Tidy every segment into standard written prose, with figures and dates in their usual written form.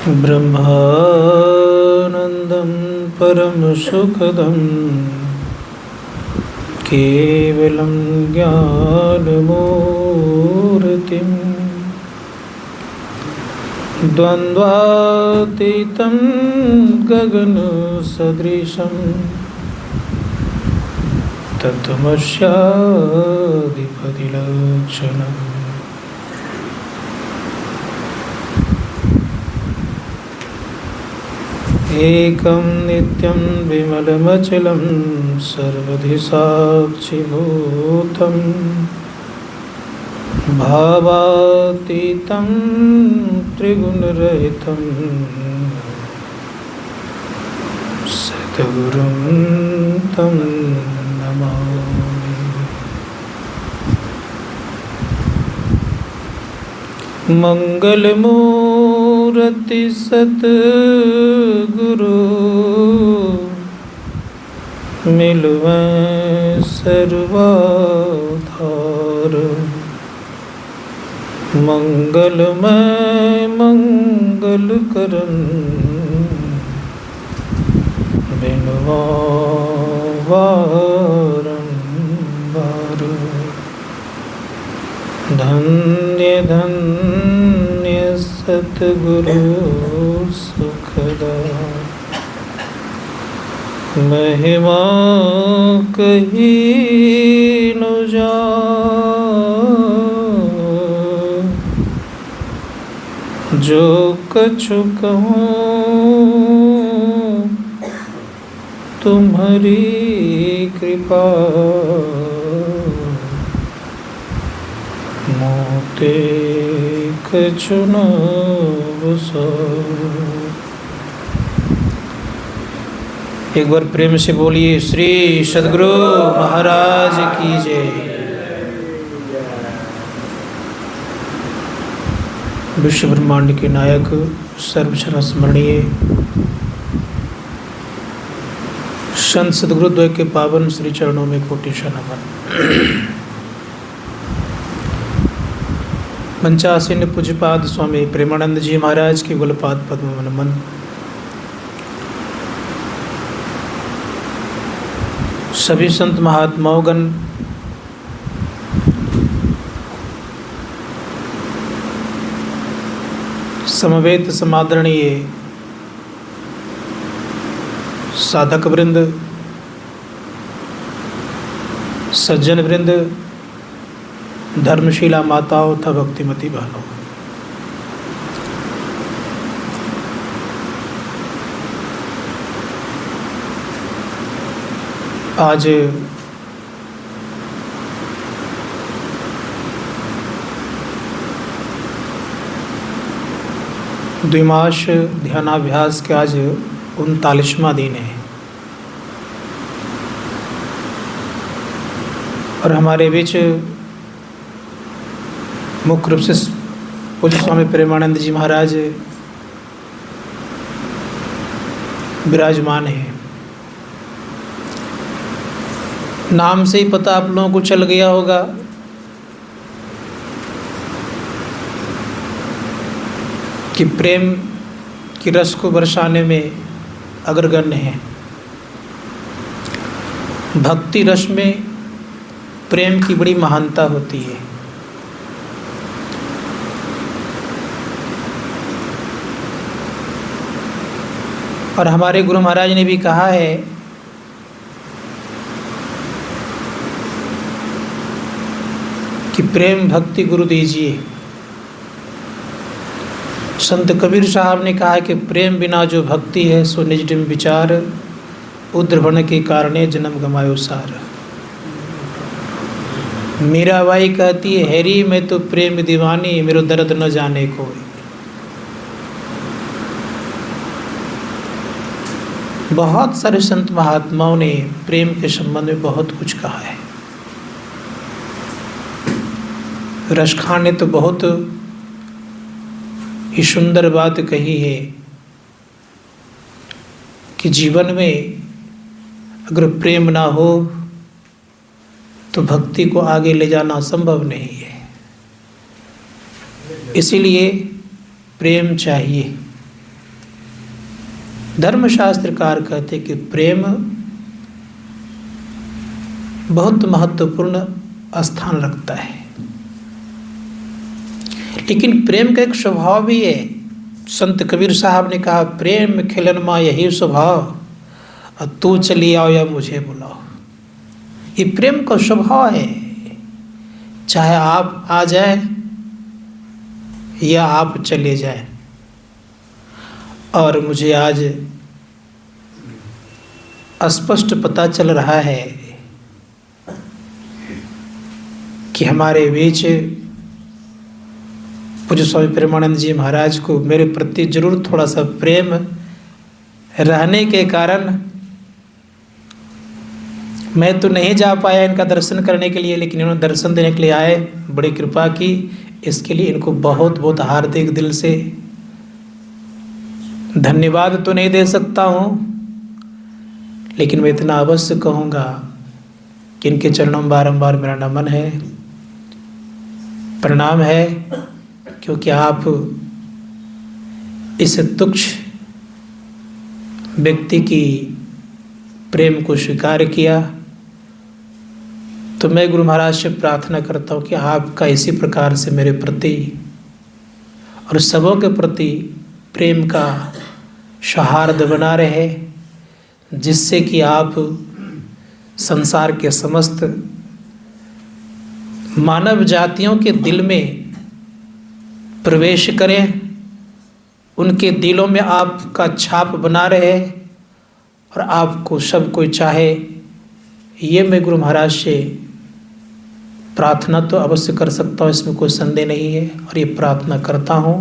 ब्रह्मानन्दं परमसुखदं केवलं ज्ञानमूर्तिं द्वन्द्वातीतं गगनसदृशं तत्त्वमस्याधिपतिलक्षणम् एकं नित्यं विमलमचलं सर्वधि साक्षिभूतं भावातीतं त्रिगुणरहितं सद्गुरुं तं नमामि। मंगलमूर्ति सतगुरु मिलवै सर्वाधार, मंगलमय मंगल करन बिनवा बारंबार। धन्य धन्य सतगुरु सुखदा, महिमा कही न जाए, जो कछु कहूँ तुम्हारी कृपा, मोते कछु न बसाए। एक बार प्रेम से बोलिए श्री सद्गुरु महाराज की जय। विश्व ब्रह्मांड के नायक सर्वक्षण स्मरणीय संत सद्गुरुद्वय के पावन श्री चरणों में कोटि नमन। पंचासीन पूज्यपाद स्वामी प्रेमानंद जी महाराज के गुलपाद पद्म नमन। सभी संत महात्माओगण, समवेत समादरणीय साधक वृंद, सज्जन वृंद, धर्मशीला माताओं तथा भक्तिमती बहनों, आज द्विमास ध्यानाभ्यास के आज 39वां दिन है और हमारे बीच मुख्य रूप से पूज्य स्वामी प्रेमानंद जी महाराज विराजमान हैं। नाम से ही पता आप लोगों को चल गया होगा कि प्रेम की रस को बरसाने में अग्रगण्य है। भक्ति रस में प्रेम की बड़ी महानता होती है। और हमारे गुरु महाराज ने भी कहा है कि प्रेम भक्ति गुरु दीजिए। संत कबीर साहब ने कहा कि प्रेम बिना जो भक्ति है सो निज डिम विचार, उद्रभण के कारणे जन्म गमायो सार। मीराबाई कहती है हैरी मैं तो प्रेम दीवानी, मेरो दर्द न जाने कोई। बहुत सारे संत महात्माओं ने प्रेम के संबंध में बहुत कुछ कहा है। रसखान ने तो बहुत ही सुंदर बात कही है कि जीवन में अगर प्रेम ना हो तो भक्ति को आगे ले जाना संभव नहीं है। इसीलिए प्रेम चाहिए। धर्मशास्त्रकार कहते कि प्रेम बहुत महत्वपूर्ण स्थान रखता है, लेकिन प्रेम का एक स्वभाव भी है। संत कबीर साहब ने कहा, प्रेम खिलन माँ यही स्वभाव, और तू चली आओ या मुझे बुलाओ। ये प्रेम का स्वभाव है, चाहे आप आ जाए या आप चले जाए। और मुझे आज स्पष्ट पता चल रहा है कि हमारे बीच पूज्य स्वामी प्रेमानंद जी महाराज को मेरे प्रति जरूर थोड़ा सा प्रेम रहने के कारण मैं तो नहीं जा पाया इनका दर्शन करने के लिए, लेकिन इन्होंने दर्शन देने के लिए आए, बड़ी कृपा की। इसके लिए इनको बहुत बहुत हार्दिक दिल से धन्यवाद तो नहीं दे सकता हूँ, लेकिन मैं इतना अवश्य कहूँगा कि इनके चरणों में बारंबार मेरा नमन है, प्रणाम है, क्योंकि आप इस तुच्छ व्यक्ति की प्रेम को स्वीकार किया। तो मैं गुरु महाराज से प्रार्थना करता हूँ कि आपका इसी प्रकार से मेरे प्रति और सबों के प्रति प्रेम का सौहार्द बना रहे, जिससे कि आप संसार के समस्त मानव जातियों के दिल में प्रवेश करें, उनके दिलों में आपका छाप बना रहे और आपको सब कोई चाहे। ये मैं गुरु महाराज से प्रार्थना तो अवश्य कर सकता हूँ, इसमें कोई संदेह नहीं है। और ये प्रार्थना करता हूँ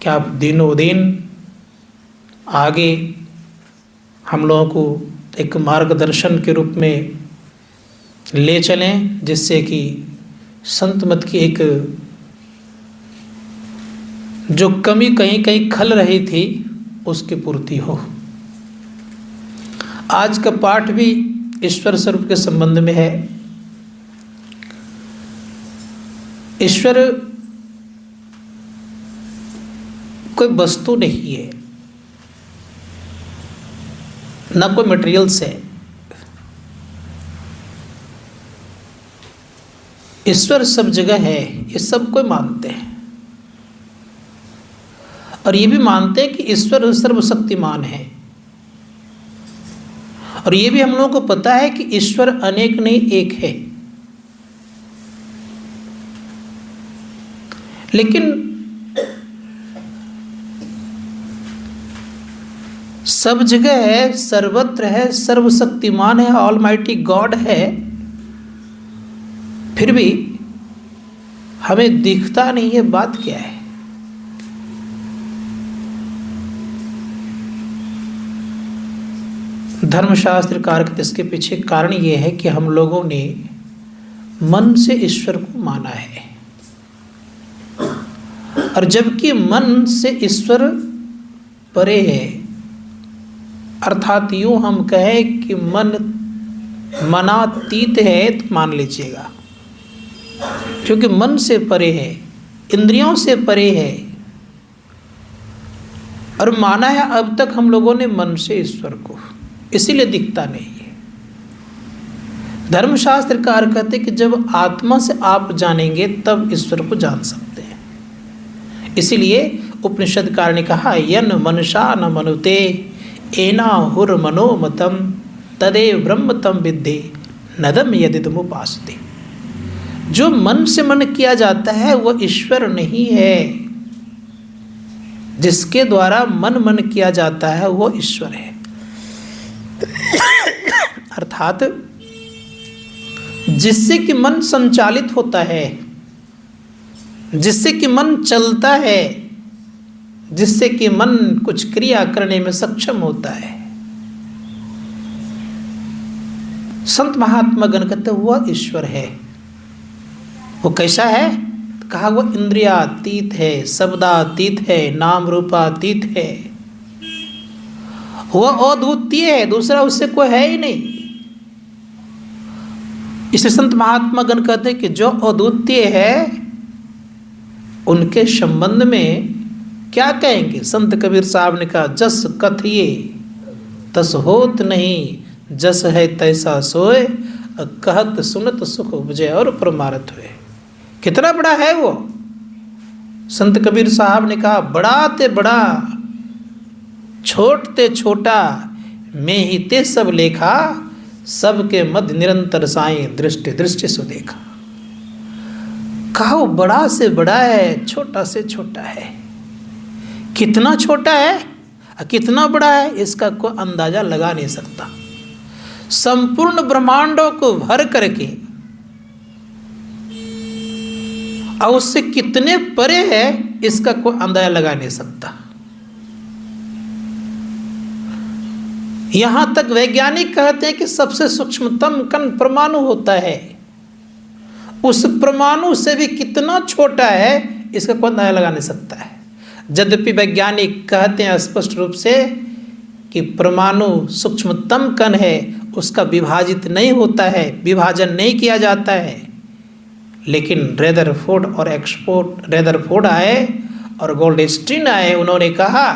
कि आप दिनों दिन आगे हम लोगों को एक मार्गदर्शन के रूप में ले चलें, जिससे कि संत मत की एक जो कमी कहीं कहीं खल रही थी उसकी पूर्ति हो। आज का पाठ भी ईश्वर स्वरूप के संबंध में है। ईश्वर कोई वस्तु नहीं है, ना कोई मटेरियल्स है। ईश्वर सब जगह है, ये सब कोई मानते हैं, और ये भी मानते हैं कि ईश्वर सर्वशक्तिमान है। और ये भी हम लोगों को पता है कि ईश्वर अनेक नहीं एक है। लेकिन सब जगह है, सर्वत्र है, सर्वशक्तिमान है, ऑलमाइटी गॉड है, फिर भी हमें दिखता नहीं है। बात क्या है? धर्मशास्त्रकार के इसके पीछे कारण ये है कि हम लोगों ने मन से ईश्वर को माना है, और जबकि मन से ईश्वर परे है, अर्थात यूँ हम कहें कि मन मनातीत है, तो मान लीजिएगा, क्योंकि मन से परे है, इंद्रियों से परे है, और माना है अब तक हम लोगों ने मन से ईश्वर को, इसीलिए दिखता नहीं है। धर्मशास्त्रकार कहते कि जब आत्मा से आप जानेंगे तब ईश्वर को जान सकते हैं। इसीलिए उपनिषदकार ने कहा, यन मनसा न मनुते एना हुर मनोमतम तदेव ब्रह्म तम विद्धि नदम यदिदमुपास्ते। जो मन से मन किया जाता है वह ईश्वर नहीं है, जिसके द्वारा मन मन किया जाता है वह ईश्वर है। अर्थात जिससे कि मन संचालित होता है, जिससे कि मन चलता है, जिससे कि मन कुछ क्रिया करने में सक्षम होता है, संत महात्मा गण कहते वह ईश्वर है। वो कैसा है? कहा वह इंद्रियातीत है, शब्दातीत है, नाम रूपातीत है, वह अद्वितीय है, दूसरा उससे कोई है ही नहीं। इसे संत महात्मा गण कहते हैं कि जो अद्वितीय है उनके संबंध में क्या कहेंगे? संत कबीर साहब ने कहा, जस कथिए तस होत नहीं, जस है तैसा सोए, कहत सुनत सुख उपजे और परमारथ हुए। कितना बड़ा है वो। संत कबीर साहब ने कहा, बड़ा ते बड़ा छोट ते छोटा, मैं ही ते सब लेखा, सबके मध्य निरंतर साईं दृष्टि दृष्टि सो देखा। कहा वो बड़ा से बड़ा है, छोटा से छोटा है। कितना छोटा है और कितना बड़ा है इसका कोई अंदाजा लगा नहीं सकता। संपूर्ण ब्रह्मांडों को भर करके और उससे कितने परे है इसका कोई अंदाजा लगा नहीं सकता। यहां तक वैज्ञानिक कहते हैं कि सबसे सूक्ष्मतम कण परमाणु होता है। उस परमाणु से भी कितना छोटा है इसका कोई अंदाजा लगा नहीं सकता है। यद्यपि वैज्ञानिक कहते हैं स्पष्ट रूप से कि परमाणु सूक्ष्मतम कण है, उसका विभाजित नहीं होता है, विभाजन नहीं किया जाता है। लेकिन रेदरफोर्ड और रेदरफोर्ड आए और गोल्डस्टीन आए, उन्होंने कहा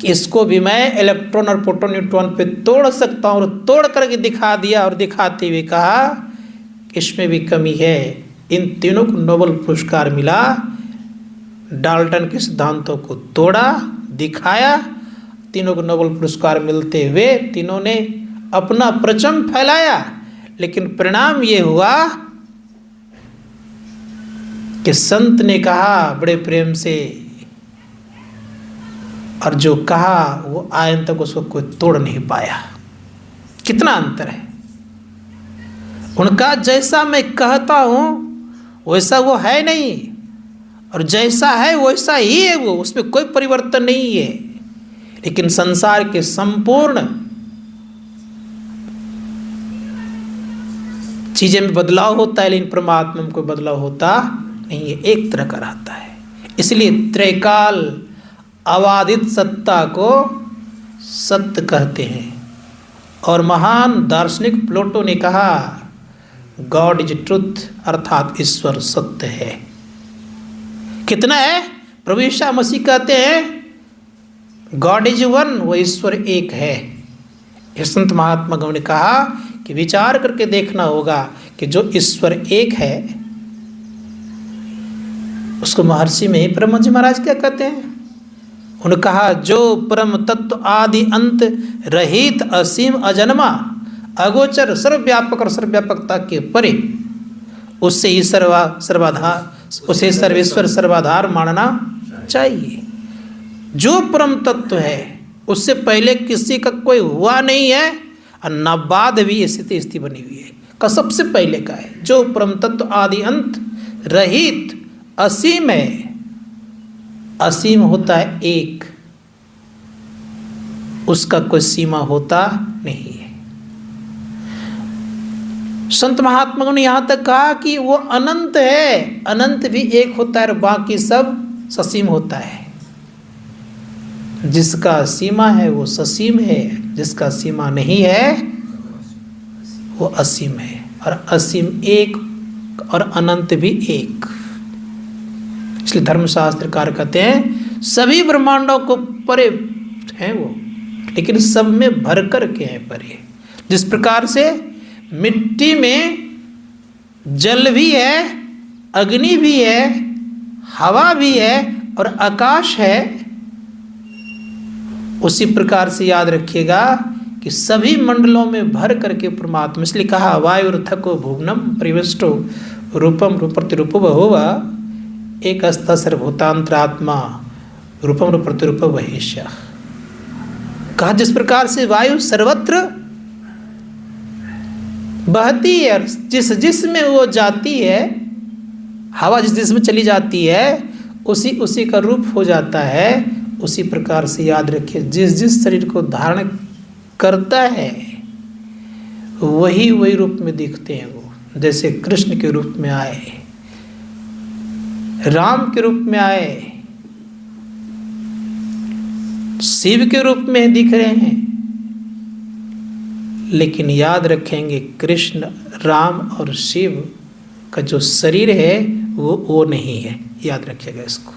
कि इसको भी मैं इलेक्ट्रॉन और प्रोटॉन न्यूट्रॉन पे तोड़ सकता हूँ, और तोड़ करके दिखा दिया और दिखाते हुए कहा कि इसमें भी कमी है। इन तीनों को नोबेल पुरस्कार मिला। डाल्टन के सिद्धांतों को तोड़ा, दिखाया, तीनों को नोबेल पुरस्कार मिलते हुए तीनों ने अपना परचम फैलाया। लेकिन परिणाम ये हुआ कि संत ने कहा बड़े प्रेम से, और जो कहा वो आज तक उसको कोई तोड़ नहीं पाया। कितना अंतर है। उनका जैसा मैं कहता हूं वैसा वो है नहीं, और जैसा है वैसा ही है वो, उसमें कोई परिवर्तन नहीं है। लेकिन संसार के संपूर्ण चीजें में बदलाव होता है, लेकिन परमात्मा में कोई बदलाव होता नहीं है, एक तरह का रहता है। इसलिए त्रैकाल अबाधित सत्ता को सत्य कहते हैं। और महान दार्शनिक प्लेटो ने कहा, गॉड इज ट्रुथ, अर्थात ईश्वर सत्य है। कितना है? प्रभु यीशु मसीह कहते हैं गॉड इज वन, वो ईश्वर एक है। संत महात्मा गण ने कहा कि विचार करके देखना होगा कि जो ईश्वर एक है उसको महर्षि में ही परम जी महाराज क्या कहते हैं? उन्होंने कहा, जो परम तत्व आदि अंत रहित असीम अजन्मा अगोचर सर्वव्यापक और सर्वव्यापकता के परे, उससे ही सर्वाधार, उसे सर्वेश्वर सर्वाधार मानना चाहिए। जो परम तत्व है उससे पहले किसी का कोई हुआ नहीं है और न बाद भी स्थिति बनी हुई है, का सबसे पहले का है। जो परम तत्व आदि अंत रहित असीम है। असीम होता है एक, उसका कोई सीमा होता नहीं है। संत महात्मा ने यहां तक कहा कि वो अनंत है, अनंत भी एक होता है और बाकी सब ससीम होता है। जिसका सीमा है वो ससीम है, जिसका सीमा नहीं है वो असीम है। और असीम एक और अनंत भी एक। इसलिए धर्मशास्त्रकार कहते हैं सभी ब्रह्मांडों को परे हैं वो, लेकिन सब में भर कर के हैं परे। जिस प्रकार से मिट्टी में जल भी है, अग्नि भी है, हवा भी है और आकाश है, उसी प्रकार से याद रखिएगा कि सभी मंडलों में भर करके परमात्मा। इसलिए कहा वायुर्थको भुवनम परिवेष्टो रूपम प्रतिरूपो बहुवा एक अस्था सर्वभूतांतरात्मा रूपम प्रतिरूप वहिष्य। कहा जिस प्रकार से वायु सर्वत्र बहती है, जिस जिसमें वो जाती है, हवा जिस जिसमें चली जाती है उसी उसी का रूप हो जाता है। उसी प्रकार से याद रखिए जिस जिस शरीर को धारण करता है वही वही रूप में दिखते हैं वो। जैसे कृष्ण के रूप में आए, राम के रूप में आए, शिव के रूप में दिख रहे हैं, लेकिन याद रखेंगे कृष्ण, राम और शिव का जो शरीर है वो नहीं है। याद रखिएगा इसको,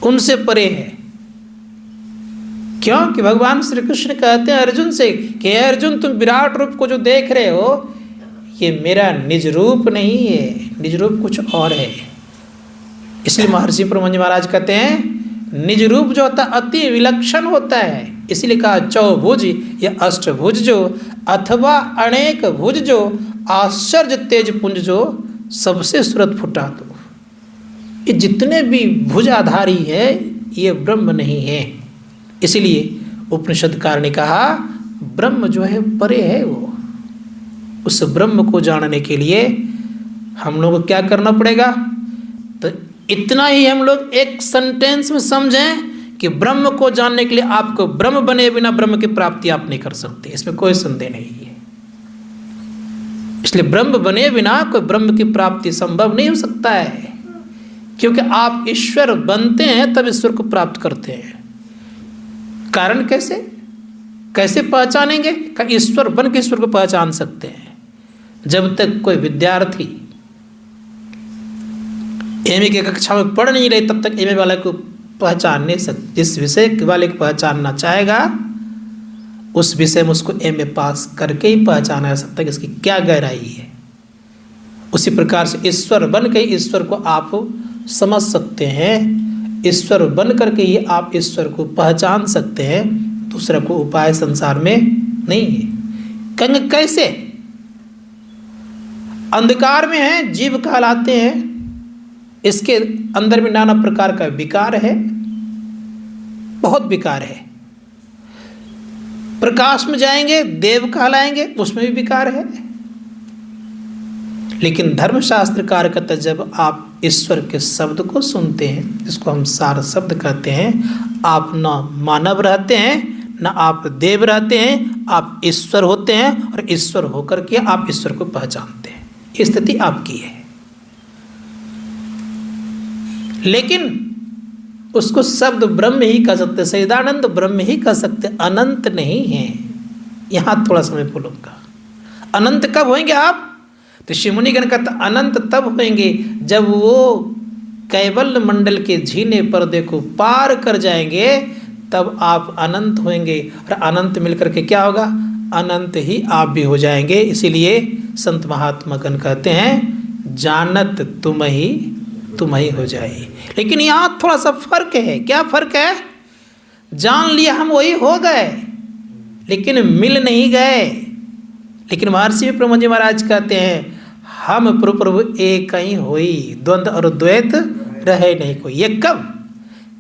उनसे परे है। क्यों कि भगवान श्री कृष्ण कहते हैं अर्जुन से कि हे अर्जुन, तुम विराट रूप को जो देख रहे हो ये मेरा निज रूप नहीं है, निज रूप कुछ और है। इसलिए महर्षि परमहंस महाराज कहते हैं निज रूप जो होता है अति विलक्षण होता है, इसलिए कहा चौभुज या अष्टभुज जो अथवा अनेक भुज जो आश्चर्य तेज पुंज जो सबसे सूरत फुटा दो। ये जितने भी भुजाधारी है ये ब्रह्म नहीं है। इसलिए उपनिषदकार ने कहा ब्रह्म जो है परे है। वो उस ब्रह्म को जानने के लिए हम लोग को क्या करना पड़ेगा? तो इतना ही हम लोग एक सेंटेंस में समझें कि ब्रह्म को जानने के लिए आपको ब्रह्म बने बिना ब्रह्म की प्राप्ति आप नहीं कर सकते, इसमें कोई संदेह नहीं है। इसलिए ब्रह्म बने बिना कोई ब्रह्म की प्राप्ति संभव नहीं हो सकता है, क्योंकि आप ईश्वर बनते हैं तब ईश्वर को प्राप्त करते हैं। कारण कैसे पहचानेंगे? कि ईश्वर बन के ईश्वर को पहचान सकते हैं। जब तक कोई विद्यार्थी एमए की कक्षा में पढ़ नहीं रहे तब तक एमए वाले को पहचान नहीं सकते। जिस विषय वाले को पहचानना चाहेगा उस विषय में उसको एमए पास करके ही पहचाना जा सकता है कि इसकी क्या गहराई है। उसी प्रकार से ईश्वर बन के ईश्वर को आप समझ सकते हैं, ईश्वर बन करके ही आप ईश्वर को पहचान सकते हैं। दूसरा को उपाय संसार में नहीं है। कहेंगे कैसे? अंधकार में है, जीव कहलाते हैं, इसके अंदर में नाना प्रकार का विकार है, बहुत विकार है। प्रकाश में जाएंगे देव कहलाएंगे, उसमें भी विकार है। लेकिन धर्मशास्त्रकार कहते जब आप ईश्वर के शब्द को सुनते हैं, जिसको हम सार शब्द कहते हैं, आप न मानव रहते हैं न आप देव रहते हैं, आप ईश्वर होते हैं और ईश्वर होकर के आप ईश्वर को पहचानते हैं। ये स्थिति आपकी है। लेकिन उसको शब्द ब्रह्म ही कह सकते, सच्चिदानंद ब्रह्म ही कह सकते, अनंत नहीं है। यहाँ थोड़ा समय बोलूँगा। अनंत कब होंगे आप? तो शिवमुनिगण कहते अनंत तब होंगे जब वो कैवल्य मंडल के झीने पर्दे को पार कर जाएंगे, तब आप अनंत होंगे। और अनंत मिलकर के क्या होगा? अनंत ही आप भी हो जाएंगे। इसीलिए संत महात्मा गण कहते हैं जानत तुम ही हो जाए। लेकिन यहाँ थोड़ा सा फर्क है। क्या फर्क है? जान लिया हम वही हो गए, लेकिन मिल नहीं गए। लेकिन महर्षि परमहंस महाराज कहते हैं हम प्रभु एक ही होई, द्वंद्व और द्वैत रहे नहीं कोई। ये कब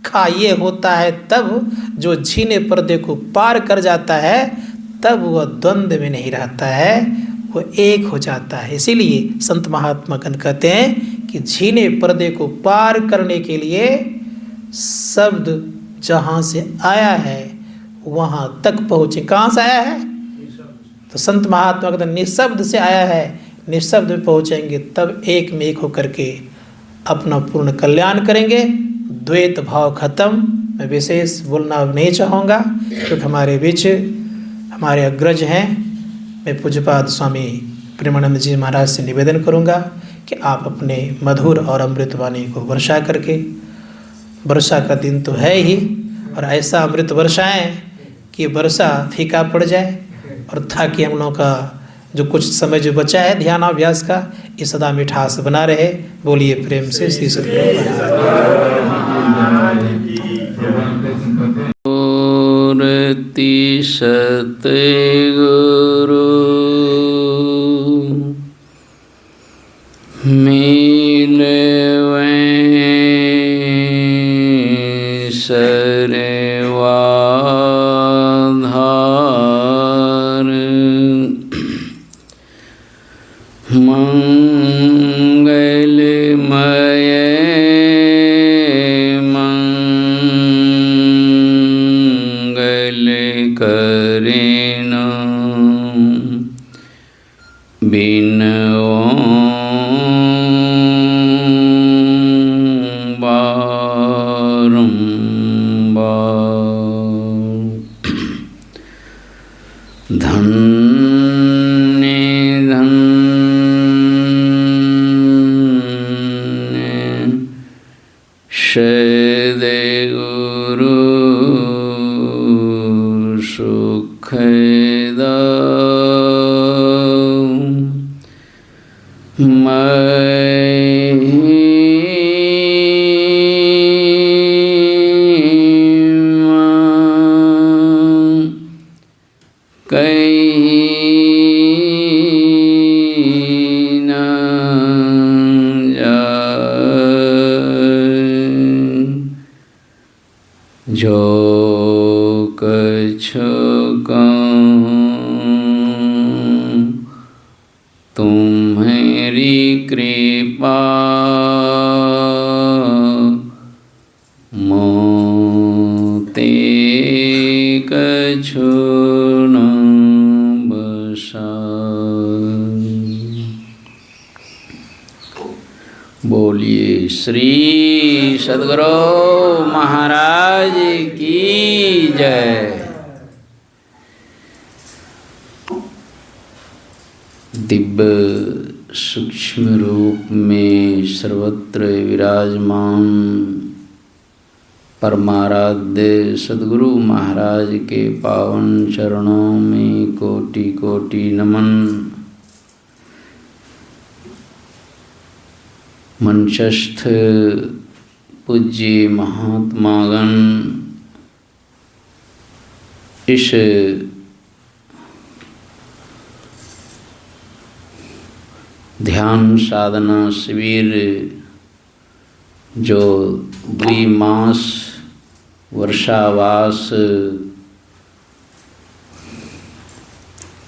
खा ये होता है? तब जो झीने पर्दे को पार कर जाता है तब वह द्वंद्व में नहीं रहता है, वो एक हो जाता है। इसीलिए संत महात्मा गण कहते हैं कि झीने पर्दे को पार करने के लिए शब्द जहाँ से आया है वहाँ तक पहुँचे। कहाँ से आया है? तो संत महात्मा कहते हैं निःशब्द से आया है, निःशब्द में पहुँचेंगे तब एक में एक होकर के अपना पूर्ण कल्याण करेंगे। द्वैत भाव खत्म। मैं विशेष बोलना नहीं चाहूँगा क्योंकि हमारे बीच हमारे अग्रज हैं। मैं पूज्यपाद स्वामी प्रेमानंद जी महाराज से निवेदन करूँगा कि आप अपने मधुर और अमृत वाणी को वर्षा करके, वर्षा का दिन तो है ही, और ऐसा अमृत वर्षाएं कि वर्षा फीका पड़ जाए, और ताकि हम लोगों का जो कुछ समय जो बचा है ध्यानाभ्यास का, ये सदा मिठास बना रहे। बोलिए प्रेम से श्री मूर्ति सतगुरु मिलवे सरवाधार मंगलमय मंगल करेन बिनओ सद्गुरु जो कछु कहूँ तुम्हारी कृपा मोते कछु न बसाई। बोलिए श्री सद्गुरु महाराज की जय। दिव्य सूक्ष्म रूप में सर्वत्र विराजमान परमाराध्य सद्गुरु महाराज के पावन चरणों में कोटि कोटि नमन। मंचस्थ पूज्य महात्मागण, इस ध्यान साधना शिविर जो द्विमास वर्षावास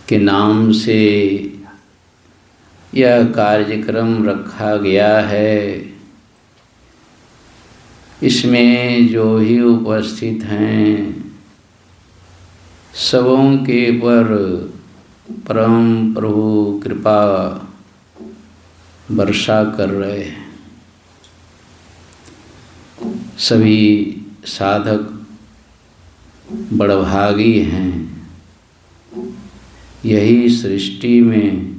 के नाम से यह कार्यक्रम रखा गया है, इसमें जो ही उपस्थित हैं सबों के पर परम प्रभु कृपा वर्षा कर रहे हैं। सभी साधक बड़भागी हैं। यही सृष्टि में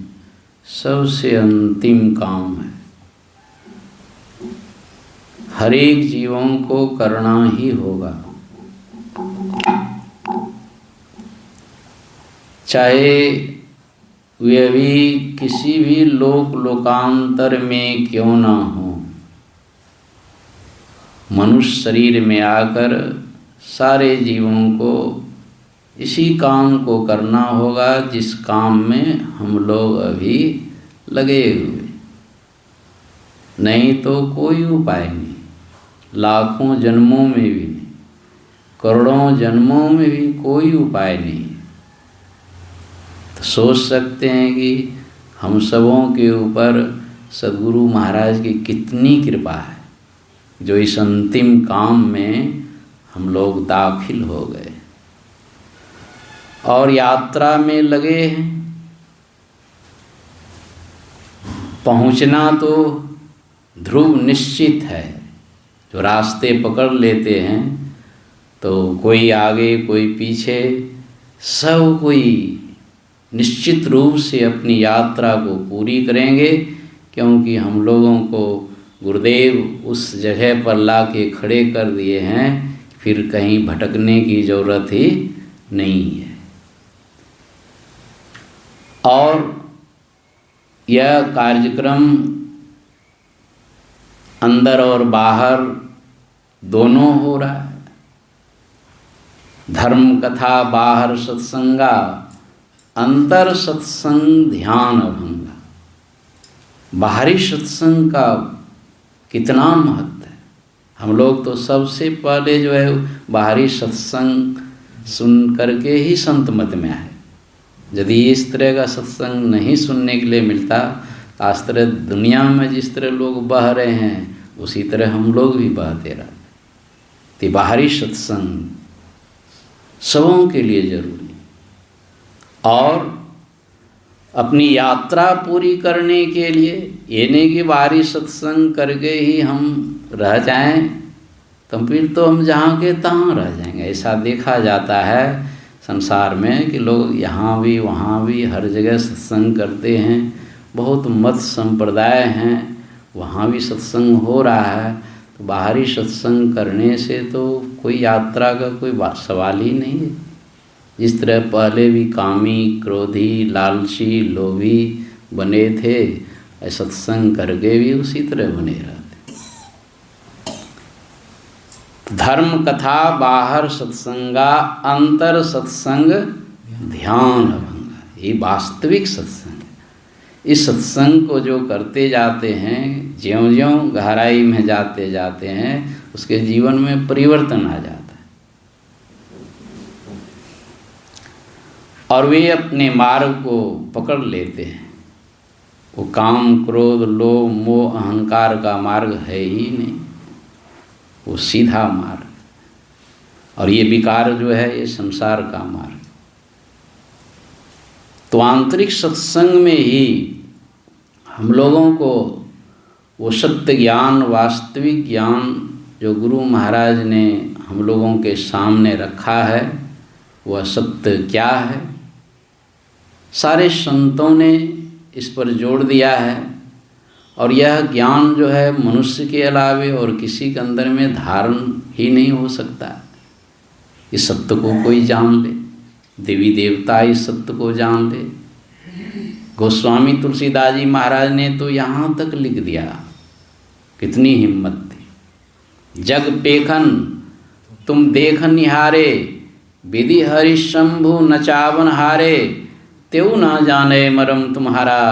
सबसे अंतिम काम है। हर एक जीवों को करना ही होगा, चाहे वे भी किसी भी लोकांतर में क्यों ना हो। मनुष्य शरीर में आकर सारे जीवों को इसी काम को करना होगा जिस काम में हम लोग अभी लगे हुए। नहीं तो कोई उपाय नहीं। लाखों जन्मों में भी नहीं, करोड़ों जन्मों में भी कोई उपाय नहीं। तो सोच सकते हैं कि हम सबों के ऊपर सद्गुरु महाराज की कितनी कृपा है जो इस अंतिम काम में हम लोग दाखिल हो गए और यात्रा में लगे हैं। पहुंचना तो ध्रुव निश्चित है। जो रास्ते पकड़ लेते हैं तो कोई आगे कोई पीछे, सब कोई निश्चित रूप से अपनी यात्रा को पूरी करेंगे, क्योंकि हम लोगों को गुरुदेव उस जगह पर ला के खड़े कर दिए हैं, फिर कहीं भटकने की ज़रूरत ही नहीं है। और यह कार्यक्रम अंदर और बाहर दोनों हो रहा है। धर्म कथा बाहर सत्संगा, अंतर सत्संग ध्यान अभंगा। बाहरी सत्संग का कितना महत्व है। हम लोग तो सबसे पहले जो है बाहरी सत्संग सुन करके ही संत मत में आए। यदि इस तरह का सत्संग नहीं सुनने के लिए मिलता, आज तरह दुनिया में जिस तरह लोग बह रहे हैं उसी तरह हम लोग भी बहते रहते। तो बाहरी सत्संग सबों के लिए जरूरी। और अपनी यात्रा पूरी करने के लिए ये नहीं कि बाहरी सत्संग करके ही हम रह जाएं, तो फिर तो हम जहाँ के तहाँ रह जाएंगे। ऐसा देखा जाता है संसार में कि लोग यहाँ भी वहाँ भी हर जगह सत्संग करते हैं। बहुत मत संप्रदाय हैं, वहाँ भी सत्संग हो रहा है। तो बाहरी सत्संग करने से तो कोई यात्रा का कोई सवाल ही नहीं है। जिस तरह पहले भी कामी, क्रोधी, लालची, लोभी बने थे, सत्संग करके भी उसी तरह बने रहते। धर्म कथा बाहर सत्संगा, अंतर सत्संग ध्यान भंगा। ये वास्तविक सत्संग है। इस सत्संग को जो करते जाते हैं, ज्यों ज्यों गहराई में जाते जाते हैं, उसके जीवन में परिवर्तन आ जाता है और वे अपने मार्ग को पकड़ लेते हैं। वो काम, क्रोध, लोभ, मोह, अहंकार का मार्ग है ही नहीं, वो सीधा मार्ग। और ये विकार जो है, ये संसार का मार्ग। तो आंतरिक सत्संग में ही हम लोगों को वो सत्य ज्ञान, वास्तविक ज्ञान जो गुरु महाराज ने हम लोगों के सामने रखा है, वह सत्य क्या है। सारे संतों ने इस पर जोर दिया है और यह ज्ञान जो है मनुष्य के अलावे और किसी के अंदर में धारण ही नहीं हो सकता। इस सत्य को कोई जान ले, देवी देवता इस सत्य को जान ले। गोस्वामी तुलसीदास जी महाराज ने तो यहाँ तक लिख दिया, कितनी हिम्मत थी। जग पेखन तुम देख निहारे, विधि हरि शंभु नचावन हारे, त्यों ना जाने मरम तुम्हारा,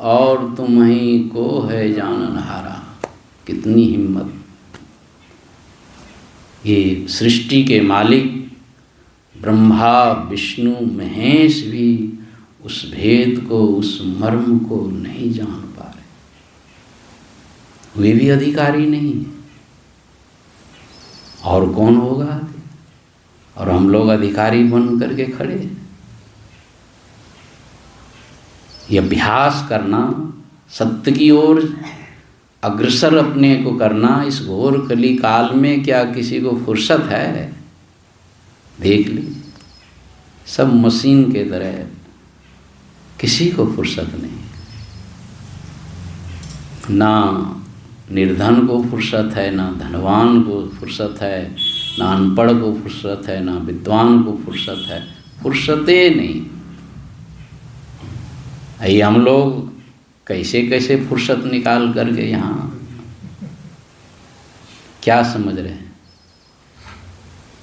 और तुम ही को है जानन हारा। कितनी हिम्मत। ये सृष्टि के मालिक ब्रह्मा, विष्णु, महेश भी उस भेद को, उस मर्म को नहीं जान पा रहे। वे भी अधिकारी नहीं है, और कौन होगा? और हम लोग अधिकारी बन करके खड़े हैं। ये अभ्यास करना, सत्य की ओर अग्रसर अपने को करना, इस घोर कली काल में क्या किसी को फुर्सत है? देख ली, सब मशीन के तरह, किसी को फुर्सत नहीं। ना निर्धन को फुर्सत है, ना धनवान को फुर्सत है, ना अनपढ़ को फुर्सत है, ना विद्वान को फुर्सत है। फुर्सतें नहीं। ये हम लोग कैसे कैसे फुर्सत निकाल करके यहाँ क्या समझ रहे हैं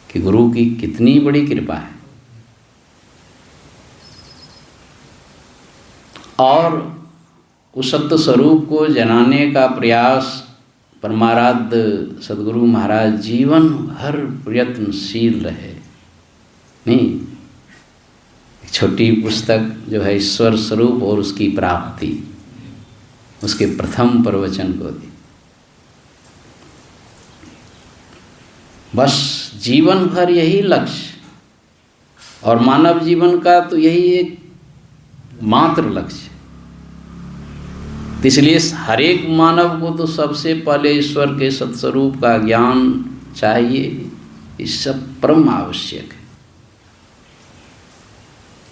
कि गुरु की कितनी बड़ी कृपा है। और उस सत्य स्वरूप को जनाने का प्रयास परमाराध्य सद्गुरु महाराज जीवन भर प्रयत्नशील रहे। नहीं, एक छोटी पुस्तक जो है ईश्वर स्वरूप और उसकी प्राप्ति, उसके प्रथम प्रवचन को दी। बस जीवन भर यही लक्ष्य, और मानव जीवन का तो यही एक मात्र लक्ष्य। इसलिए हर एक मानव को तो सबसे पहले ईश्वर के सत्स्वरूप का ज्ञान चाहिए। ये सब परम आवश्यक है।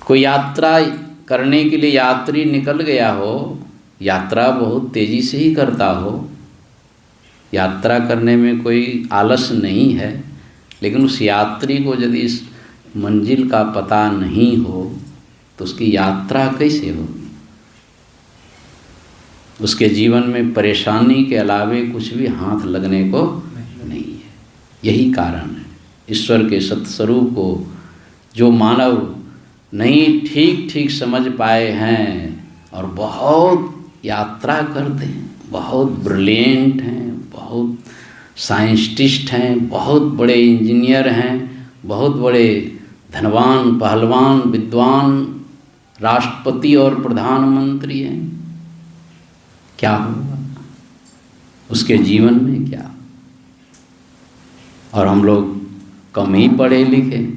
कोई यात्रा करने के लिए यात्री निकल गया हो, यात्रा बहुत तेजी से ही करता हो, यात्रा करने में कोई आलस नहीं है, लेकिन उस यात्री को यदि इस मंजिल का पता नहीं हो तो उसकी यात्रा कैसे होगी? उसके जीवन में परेशानी के अलावे कुछ भी हाथ लगने को नहीं है। यही कारण है ईश्वर के सत्स्वरूप को जो मानव नहीं ठीक ठीक समझ पाए हैं और बहुत यात्रा करते हैं, बहुत ब्रिलियंट हैं, बहुत साइंटिस्ट हैं, बहुत बड़े इंजीनियर हैं, बहुत बड़े धनवान, पहलवान, विद्वान, राष्ट्रपति और प्रधानमंत्री हैं, क्या होगा उसके जीवन में? क्या? और हम लोग कम ही पढ़े लिखे,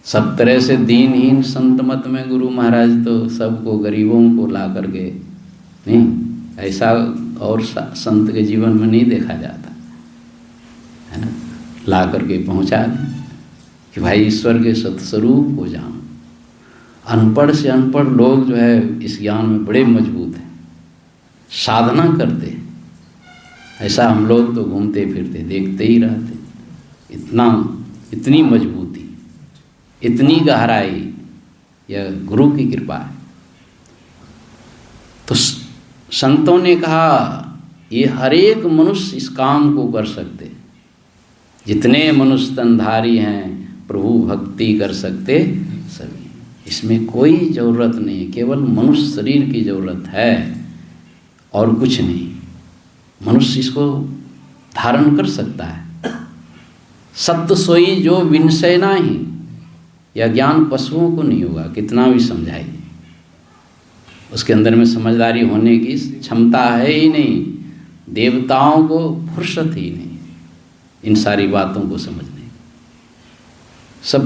सब तरह से दीनहीन संत मत में गुरु महाराज तो सबको, गरीबों को ला करके, नहीं ऐसा और संत के जीवन में नहीं देखा जाता है ना, ला करके पहुँचा दें कि भाई ईश्वर के सत्स्वरूप को जानो। अनपढ़ से अनपढ़ लोग जो है इस ज्ञान में बड़े मजबूत हैं, साधना करते। ऐसा हम लोग तो घूमते फिरते देखते ही रहते। इतनी मजबूती, इतनी गहराई, यह गुरु की कृपा है। तो संतों ने कहा ये हर एक मनुष्य इस काम को कर सकते, जितने मनुष्य तनधारी हैं प्रभु भक्ति कर सकते सभी। इसमें कोई ज़रूरत नहीं है, केवल मनुष्य शरीर की ज़रूरत है और कुछ नहीं। मनुष्य इसको धारण कर सकता है। सत्य सोई जो विनसै नाही, यह ज्ञान पशुओं को नहीं होगा, कितना भी समझाइए। उसके अंदर में समझदारी होने की क्षमता है ही नहीं। देवताओं को फुर्सत ही नहीं इन सारी बातों को समझने की। सब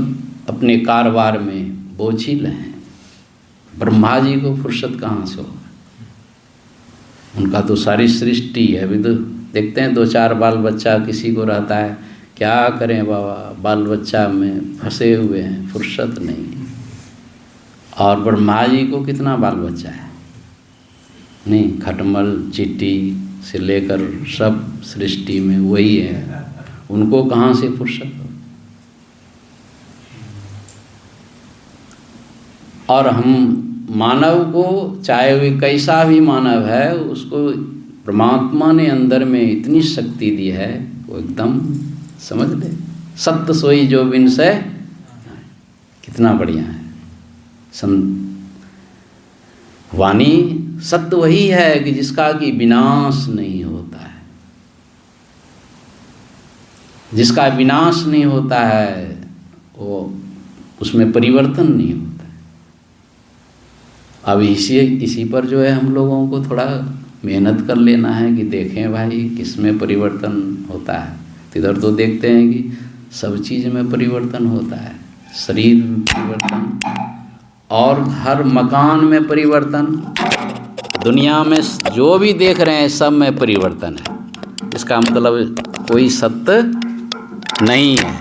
अपने कारोबार में बोझिल हैं। ब्रह्मा जी को फुर्सत कहाँ से होगा? उनका तो सारी सृष्टि है। अभी तो देखते हैं 2-4 बाल बच्चा किसी को रहता है, क्या करें बाबा, बाल बच्चा में फंसे हुए हैं, फुर्सत नहीं। और ब्रह्मा जी को कितना बाल बच्चा है? नहीं, खटमल चींटी से लेकर सब सृष्टि में वही है, उनको कहाँ से फुर्सत हो? और हम मानव को, चाहे वे कैसा भी मानव है, उसको परमात्मा ने अंदर में इतनी शक्ति दी है, वो एकदम समझ ले। सत्य सोई जो विनसै, कितना बढ़िया है। वाणी सत्य वही है कि जिसका कि विनाश नहीं होता है। जिसका विनाश नहीं होता है वो, उसमें परिवर्तन नहीं होता है। अब इसी पर जो है हम लोगों को थोड़ा मेहनत कर लेना है कि देखें भाई किसमें परिवर्तन होता है। इधर तो देखते हैं कि सब चीज़ में परिवर्तन होता है, शरीर में परिवर्तन और हर मकान में परिवर्तन, दुनिया में जो भी देख रहे हैं सब में परिवर्तन है। इसका मतलब कोई सत्य नहीं है।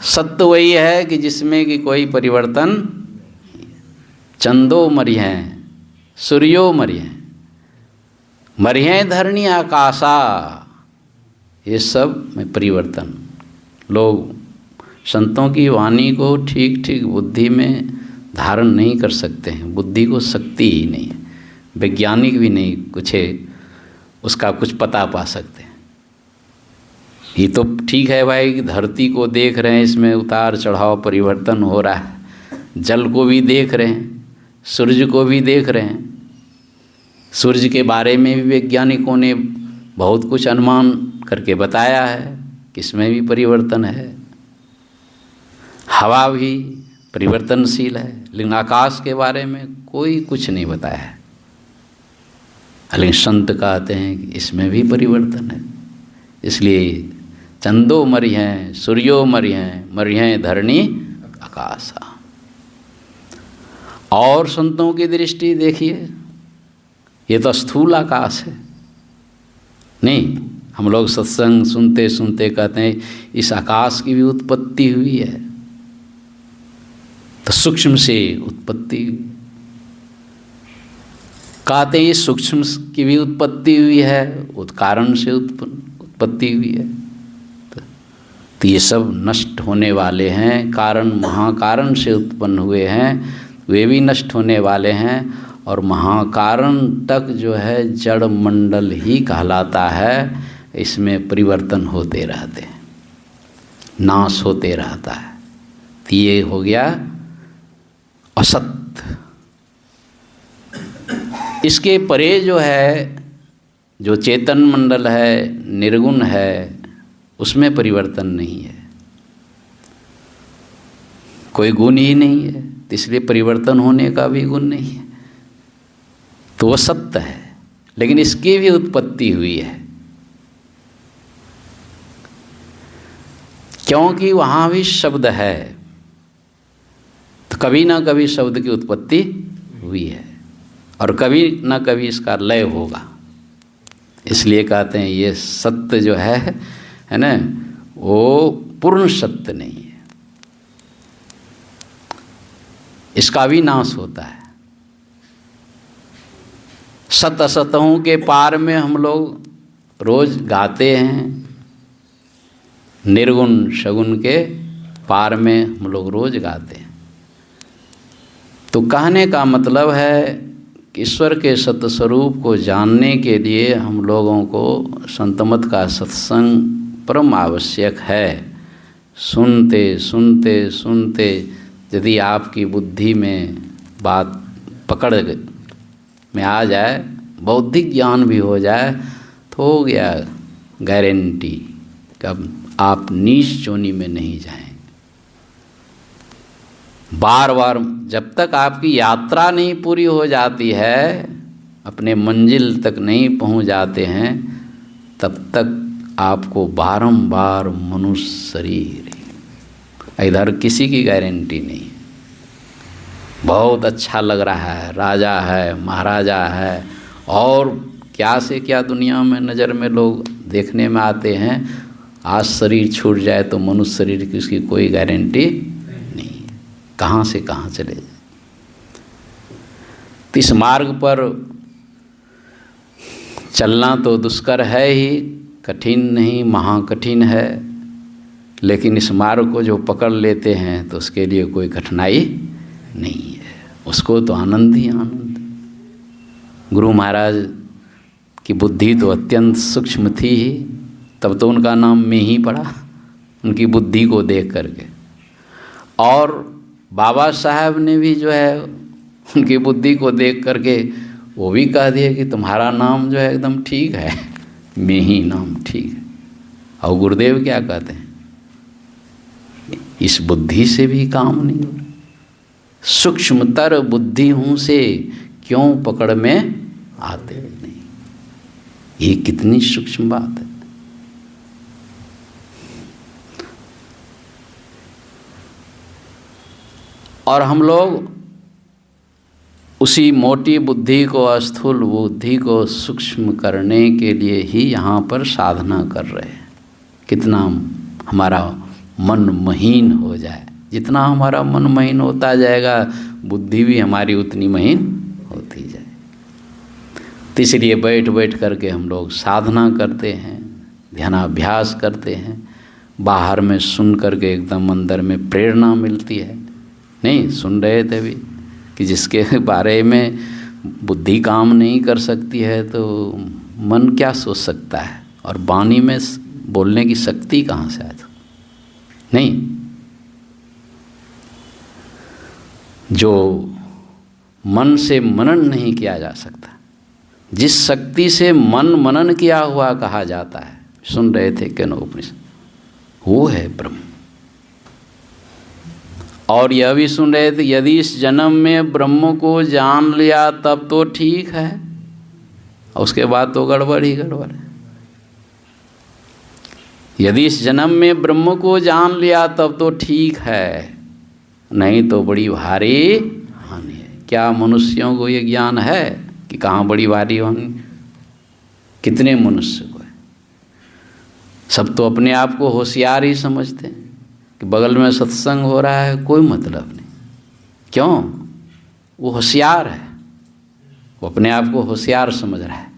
सत्य वही है कि जिसमें कि कोई परिवर्तन। चंदो मरिहें सूर्यो मरिहें, मरिहें धरणी आकाशा, ये सब में परिवर्तन। लोग संतों की वाणी को ठीक ठीक बुद्धि में धारण नहीं कर सकते हैं। बुद्धि को शक्ति ही नहीं है, वैज्ञानिक भी नहीं कुछ है उसका कुछ पता पा सकते हैं। ये तो ठीक है भाई, धरती को देख रहे हैं, इसमें उतार चढ़ाव परिवर्तन हो रहा है। जल को भी देख रहे हैं, सूर्य को भी देख रहे हैं। सूर्य के बारे में भी वैज्ञानिकों ने बहुत कुछ अनुमान करके बताया है कि इसमें भी परिवर्तन है। हवा भी परिवर्तनशील है, लेकिन आकाश के बारे में कोई कुछ नहीं बताया है। लेकिन संत कहते हैं कि इसमें भी परिवर्तन है। इसलिए चंदो मरिहें सूर्यो मरिहें, मरिहें धरणी आकाशा। और संतों की दृष्टि देखिए, ये तो स्थूल आकाश है। नहीं, हम लोग सत्संग सुनते सुनते कहते हैं इस आकाश की भी उत्पत्ति हुई है, तो सूक्ष्म से उत्पत्ति हुई। कहते हैं इस सूक्ष्म की भी उत्पत्ति हुई है, कारण से उत्पत्ति हुई है। तो ये सब नष्ट होने वाले हैं। कारण महाकारण से उत्पन्न हुए हैं, वे भी नष्ट होने वाले हैं। और महाकारण तक जो है जड़ मंडल ही कहलाता है। इसमें परिवर्तन होते रहते हैं, नाश होते रहता है। तो ये हो गया असत्य। इसके परे जो है, जो चेतन मंडल है, निर्गुण है, उसमें परिवर्तन नहीं है, कोई गुण ही नहीं है, इसलिए परिवर्तन होने का भी गुण नहीं है। तो वो सत्य है, लेकिन इसकी भी उत्पत्ति हुई है, क्योंकि वहाँ भी शब्द है। तो कभी ना कभी शब्द की उत्पत्ति हुई है और कभी ना कभी इसका लय होगा। इसलिए कहते हैं ये सत्य जो है ना, वो पूर्ण सत्य नहीं है, इसका भी नाश होता है। सत असतों के पार में हम लोग रोज गाते हैं, निर्गुण सगुण के पार में हम लोग रोज गाते हैं। तो कहने का मतलब है कि ईश्वर के सत्य स्वरूप को जानने के लिए हम लोगों को संतमत का सत्संग परम आवश्यक है। सुनते सुनते सुनते यदि आपकी बुद्धि में बात पकड़ में आ जाए, बौद्धिक ज्ञान भी हो जाए, तो हो गया गारंटी कि अब आप नीच चोनी में नहीं जाएं। बार बार जब तक आपकी यात्रा नहीं पूरी हो जाती है, अपने मंजिल तक नहीं पहुंच जाते हैं, तब तक आपको बारंबार मनुष्य शरीर, इधर किसी की गारंटी नहीं। बहुत अच्छा लग रहा है, राजा है, महाराजा है, और क्या से क्या दुनिया में नज़र में लोग देखने में आते हैं। आज शरीर छूट जाए तो मनुष्य शरीर की उसकी कोई गारंटी नहीं, कहाँ से कहाँ चले जाए। इस मार्ग पर चलना तो दुष्कर है ही, कठिन नहीं महाकठिन है, लेकिन इस मार्ग को जो पकड़ लेते हैं तो उसके लिए कोई कठिनाई नहीं है, उसको तो आनंद ही आनंद। गुरु महाराज की बुद्धि तो अत्यंत सूक्ष्म थी ही, तब तो उनका नाम में ही पड़ा, उनकी बुद्धि को देख करके। और बाबा साहब ने भी जो है उनकी बुद्धि को देख करके वो भी कह दिया कि तुम्हारा नाम जो है एकदम ठीक है, में ही नाम ठीक है। और गुरुदेव क्या कहते हैं, इस बुद्धि से भी काम नहीं हो रहा, सूक्ष्मतर बुद्धि हूँ से क्यों पकड़ में आते नहीं। ये कितनी सूक्ष्म बात है। और हम लोग उसी मोटी बुद्धि को, स्थूल बुद्धि को सूक्ष्म करने के लिए ही यहाँ पर साधना कर रहे हैं। कितना हमारा मन महीन हो जाए, जितना हमारा मन महीन होता जाएगा, बुद्धि भी हमारी उतनी महीन होती जाए। तो इसलिए बैठ बैठ करके हम लोग साधना करते हैं, ध्यानाभ्यास करते हैं। बाहर में सुन करके एकदम अंदर में प्रेरणा मिलती है। नहीं सुन रहे थे भी कि जिसके बारे में बुद्धि काम नहीं कर सकती है तो मन क्या सोच सकता है, और वाणी में बोलने की शक्ति कहाँ से आए। नहीं, जो मन से मनन नहीं किया जा सकता, जिस शक्ति से मन मनन किया हुआ कहा जाता है, सुन रहे थे केनोपनिषद, वो है ब्रह्म। और यह भी सुन रहे थे, यदि इस जन्म में ब्रह्म को जान लिया तब तो ठीक है, और उसके बाद तो गड़बड़ ही गड़बड़ है। यदि इस जन्म में ब्रह्म को जान लिया तब तो ठीक है, नहीं तो बड़ी भारी हानि है। क्या मनुष्यों को ये ज्ञान है कि कहाँ बड़ी भारी हानि? कितने मनुष्य को है? सब तो अपने आप को होशियार ही समझते हैं कि बगल में सत्संग हो रहा है, कोई मतलब नहीं। क्यों? वो होशियार है, वो अपने आप को होशियार समझ रहा है,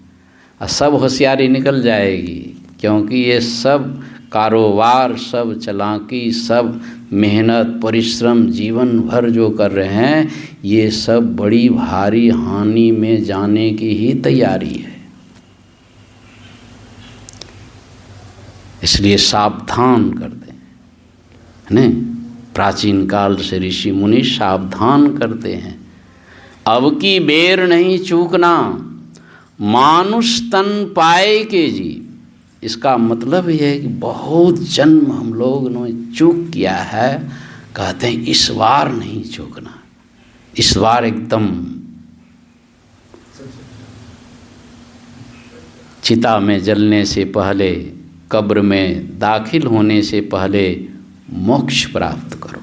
और सब होशियारी निकल जाएगी, क्योंकि ये सब कारोबार, सब चालाकी, सब मेहनत परिश्रम जीवन भर जो कर रहे हैं, ये सब बड़ी भारी हानि में जाने की ही तैयारी है। इसलिए सावधान कर दें, नहीं? प्राचीन काल से ऋषि मुनि सावधान करते हैं, अब की बेर नहीं चूकना, मानुष तन पाए के जी। इसका मतलब यह है कि बहुत जन्म हम लोग ने चूक किया है, कहते हैं इस बार नहीं चूकना, इस बार एकदम चिता में जलने से पहले, कब्र में दाखिल होने से पहले मोक्ष प्राप्त करो।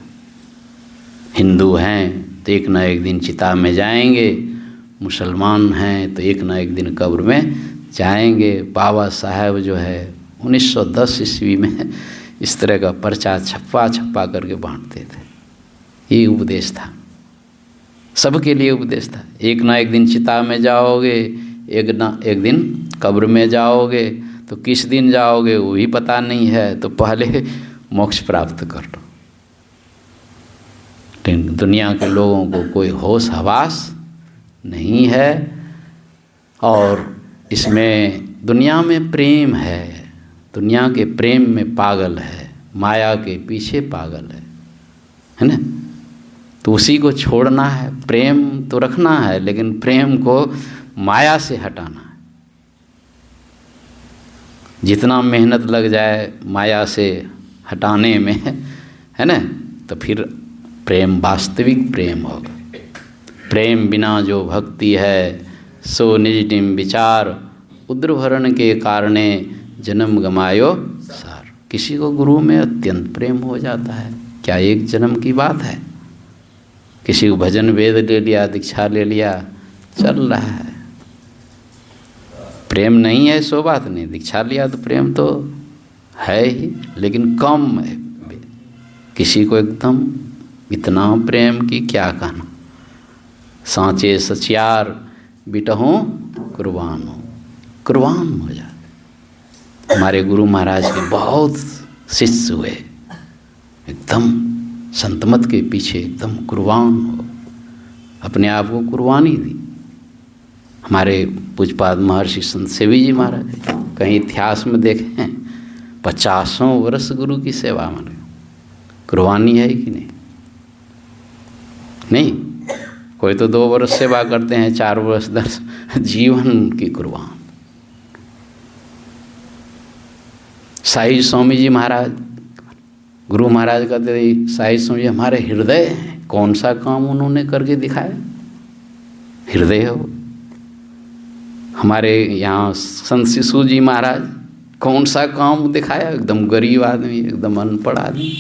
हिंदू हैं तो एक ना एक दिन चिता में जाएंगे, मुसलमान हैं तो एक ना एक दिन कब्र में जाएंगे। बाबा साहब जो है 1910 ईस्वी में इस तरह का पर्चा छप्पा करके बांटते थे। ये उपदेश था, सबके लिए उपदेश था। एक ना एक दिन चिता में जाओगे, एक ना एक दिन कब्र में जाओगे, तो किस दिन जाओगे वो भी पता नहीं है, तो पहले मोक्ष प्राप्त कर लो। लेकिन दुनिया के लोगों को कोई होश हवास नहीं है। और इसमें दुनिया में प्रेम है, दुनिया के प्रेम में पागल है, माया के पीछे पागल है ना। तो उसी को छोड़ना है, प्रेम तो रखना है लेकिन प्रेम को माया से हटाना है। जितना मेहनत लग जाए माया से हटाने में, है ना, तो फिर प्रेम वास्तविक प्रेम होगा। प्रेम बिना जो भक्ति है सो निज डिम विचार, उद्रभरण के कारणे जन्म गमायो सार। किसी को गुरु में अत्यंत प्रेम हो जाता है, क्या एक जन्म की बात है। किसी को भजन वेद ले लिया, दीक्षा ले लिया, चल रहा है। प्रेम नहीं है सो बात नहीं, दीक्षा लिया तो प्रेम तो है ही, लेकिन कम है। किसी को एकदम इतना प्रेम की क्या कहना। सांचे सचियार बिटहूँ कुर्बान हो जाते। हमारे गुरु महाराज के बहुत शिष्य हुए, एकदम संतमत के पीछे एकदम कुर्बान हो, अपने आप को कुर्बानी दी। हमारे पूज्यपाद महर्षि संत सेवी जी महाराज कहीं इतिहास में देखें 50 वर्ष गुरु की सेवा में, कुर्बानी है कि नहीं? नहीं, कोई तो 2 वर्ष सेवा करते हैं, 4 वर्ष 10 जीवन की कुर्बान। साई स्वामी जी महाराज, गुरु महाराज कहते थे साई स्वामी जी हमारे हृदय हैं। कौन सा काम उन्होंने करके दिखाया? हृदय हो। हमारे यहाँ संत शिशु जी महाराज कौन सा काम दिखाया? एकदम गरीब आदमी, एकदम अनपढ़ आदमी।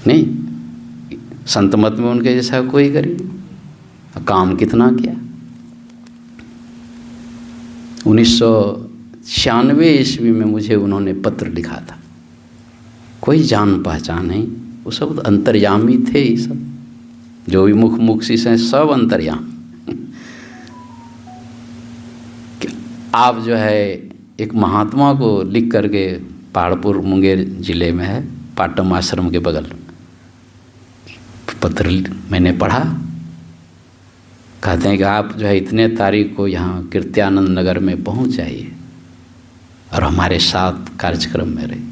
नहीं, संत मत में उनके जैसा कोई गरीब, काम कितना किया। 1996 ईस्वी में मुझे उन्होंने पत्र लिखा था। कोई जान पहचान नहीं, वो सब अंतर्यामी थे। ये सब जो भी मुख शिष्य हैं सब अंतर्यामी। आप जो है एक महात्मा को लिख करके, पहाड़पुर मुंगेर जिले में है, पाटम आश्रम के बगल में, पत्र मैंने पढ़ा। कहते हैं कि आप जो है इतने तारीख को यहाँ कीर्त्यानंद नगर में पहुँच जाइए और हमारे साथ कार्यक्रम में रहिए,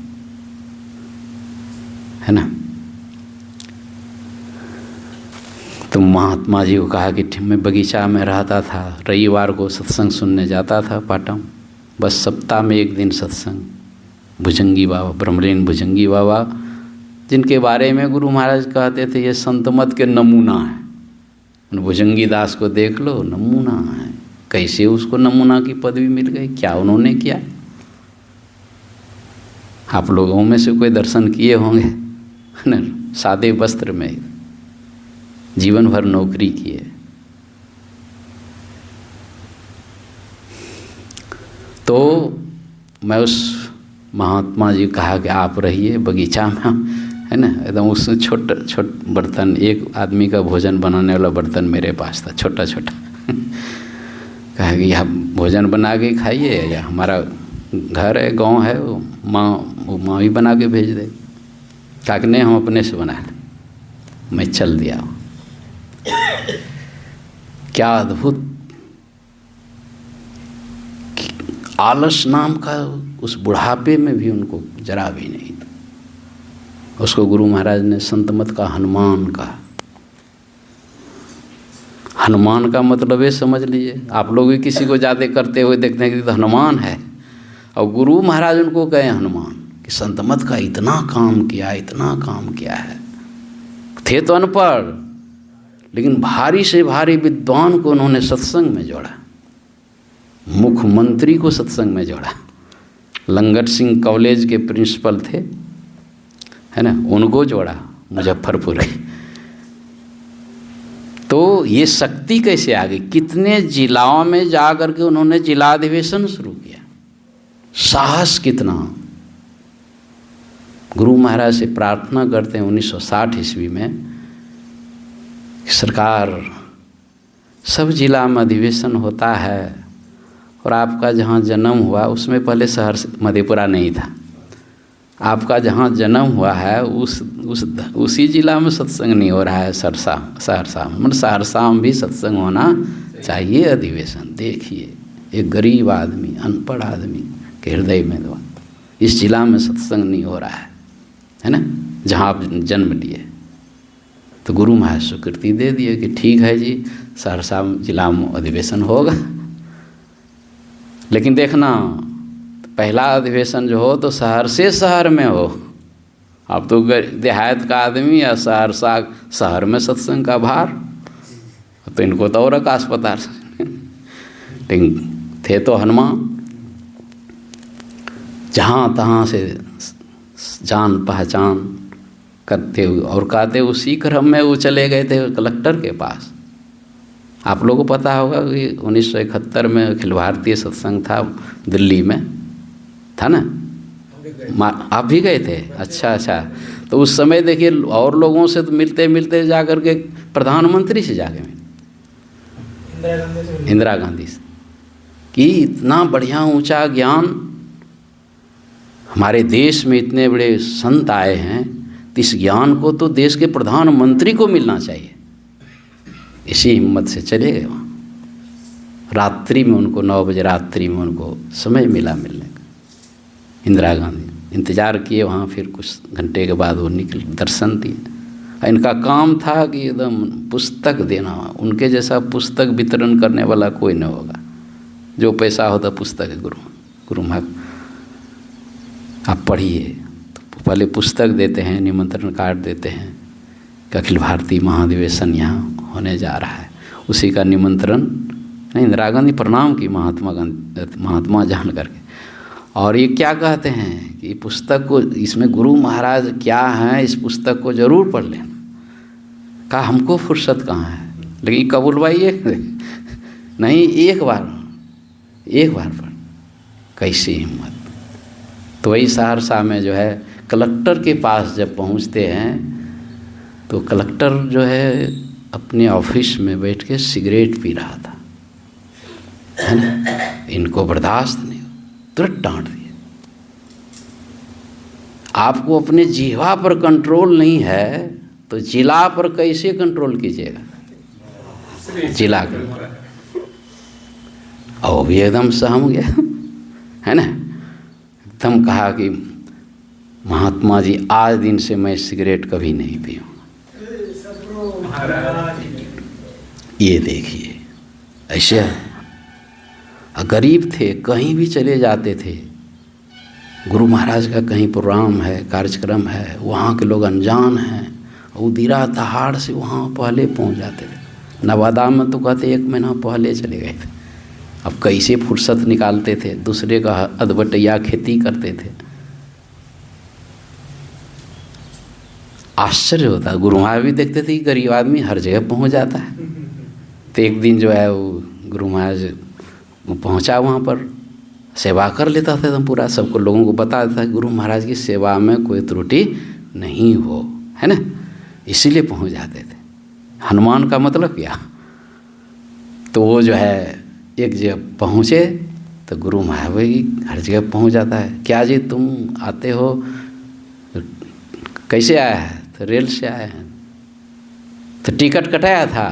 है ना। तो महात्मा जी को कहा कि मैं बगीचा में रहता था, रविवार को सत्संग सुनने जाता था पाटम, बस सप्ताह में 1 दिन सत्संग। भुजंगी बाबा, ब्रह्मलीन भुजंगी बाबा, जिनके बारे में गुरु महाराज कहते थे ये संतमत के नमूना है। उन भुजंगी दास को देख लो, नमूना है। कैसे उसको नमूना की पदवी मिल गई, क्या उन्होंने किया? आप लोगों में से कोई दर्शन किए होंगे, है ना, सादे वस्त्र में जीवन भर नौकरी किए। तो मैं उस महात्मा जी कहा कि आप रहिए बगीचा में, है ना, एकदम उसमें छोटा बर्तन, एक आदमी का भोजन बनाने वाला बर्तन मेरे पास था, छोटा छोटा। कहा कि आप भोजन बना के खाइए, या हमारा घर है, गांव है, वो माँ ही बना के भेज दे। कहा कि नहीं, हम अपने से बना लें। मैं चल दिया। क्या अद्भुत! आलस नाम का उस बुढ़ापे में भी उनको जरा भी नहीं था। उसको गुरु महाराज ने संतमत का हनुमान कहा। हनुमान का मतलब ये समझ लीजिए, आप लोग भी किसी को ज़्यादा करते हुए देखते हैं कि तो हनुमान है, और गुरु महाराज उनको कहे हनुमान, कि संतमत का इतना काम किया, इतना काम किया है। थे तो अनपढ़, लेकिन भारी से भारी विद्वान को उन्होंने सत्संग में जोड़ा, मुख्यमंत्री को सत्संग में जोड़ा। लंगट सिंह कॉलेज के प्रिंसिपल थे, है ना, उनको जोड़ा मुजफ्फरपुर के। तो ये शक्ति कैसे आ गई? कितने जिलाओं में जा कर के उन्होंने जिला अधिवेशन शुरू किया। साहस कितना! गुरु महाराज से प्रार्थना करते हैं 1960 ईस्वी में, सरकार सब जिला में अधिवेशन होता है, और आपका जहाँ जन्म हुआ उसमें पहले शहर मधेपुरा नहीं था, आपका जहाँ जन्म हुआ है उसी जिला में सत्संग नहीं हो रहा है। सहरसा में, मतलब सहरसा में भी सत्संग होना चाहिए। अधिवेशन देखिए, एक गरीब आदमी, अनपढ़ आदमी के हृदय में तो इस जिला में सत्संग नहीं हो रहा है ना, जहाँ आप जन्म लिए। तो गुरु महाराज स्वीकृति दे दिए कि ठीक है जी, सहरसा जिला में अधिवेशन होगा। लेकिन देखना, पहला अधिवेशन जो हो तो शहर में हो। अब तो देहात का आदमी या सहरसा शहर में सत्संग का भार, तो इनको तो और का अस्पताल। लेकिन थे तो हनुमान, जहाँ तहाँ से जान पहचान करते हुए और कहते उसी क्रम में वो चले गए थे कलेक्टर के पास। आप लोगों को पता होगा कि 1971 में अखिल भारतीय सत्संग था दिल्ली में, था ना? आप भी गए थे? अच्छा। तो उस समय देखिए, और लोगों से तो मिलते मिलते जाकर के प्रधानमंत्री से जाके इंदिरा गांधी से, कि इतना बढ़िया ऊंचा ज्ञान, हमारे देश में इतने बड़े संत आए हैं, तो इस ज्ञान को तो देश के प्रधानमंत्री को मिलना चाहिए। इसी हिम्मत से चले गए वहाँ। रात्रि में उनको 9 बजे रात्रि में उनको समय मिला मिलने का। इंदिरा गांधी इंतज़ार किए वहाँ, फिर कुछ घंटे के बाद वो निकल दर्शन दिए। इनका काम था कि एकदम पुस्तक देना, उनके जैसा पुस्तक वितरण करने वाला कोई न होगा। जो पैसा होता पुस्तक है, गुरु महाराज आप पढ़िए, तो पहले पुस्तक देते हैं, निमंत्रण कार्ड देते हैं कि अखिल भारतीय महाधिवेशन यहाँ होने जा रहा है। उसी का निमंत्रण इंदिरा गांधी प्रणाम की महात्मा जान करके। और ये क्या कहते हैं कि पुस्तक को, इसमें गुरु महाराज क्या हैं, इस पुस्तक को जरूर पढ़ लेना। कहा हमको फुर्सत कहाँ है, लेकिन कबूलवाइए नहीं, एक बार पढ़। कैसी हिम्मत। तो वही सहरसा में जो है कलेक्टर के पास जब पहुंचते हैं तो कलेक्टर जो है अपने ऑफिस में बैठ के सिगरेट पी रहा था, है ना? इनको बर्दाश्त नहीं, तुरंत डांट दिए। आपको अपने जिह्वा पर कंट्रोल नहीं है तो जिला पर कैसे कंट्रोल कीजिएगा? जिला के और भी एकदम सहम गया, है ना? एकदम कहा कि महात्मा जी, आज दिन से मैं सिगरेट कभी नहीं पीऊँगा। ये देखिए, ऐसे गरीब थे, कहीं भी चले जाते थे। गुरु महाराज का कहीं प्रोग्राम है, कार्यक्रम है, वहाँ के लोग अनजान हैं, वो दिरा दहाड़ से वहाँ पहले पहुँच जाते थे। नवादा में तो कहते 1 महीना पहले चले गए थे। अब कैसे फुर्सत निकालते थे, दूसरे का अदबटैया खेती करते थे। आश्चर्य होता है। गुरु महाराज भी देखते थे कि गरीब आदमी हर जगह पहुंच जाता है। तो एक दिन जो है वो गुरु महाराज पहुंचा, वहाँ पर सेवा कर लेता था एकदम पूरा, सबको लोगों को बता देता है गुरु महाराज की सेवा में कोई त्रुटि नहीं हो, है ना? इसीलिए पहुंच जाते थे। हनुमान का मतलब क्या? तो वो जो है एक जगह पहुँचे तो गुरु महाराज हर जगह पहुँच जाता है। क्या जी तुम आते हो, कैसे आया है? तो रेल से आए हैं। तो टिकट कटाया था?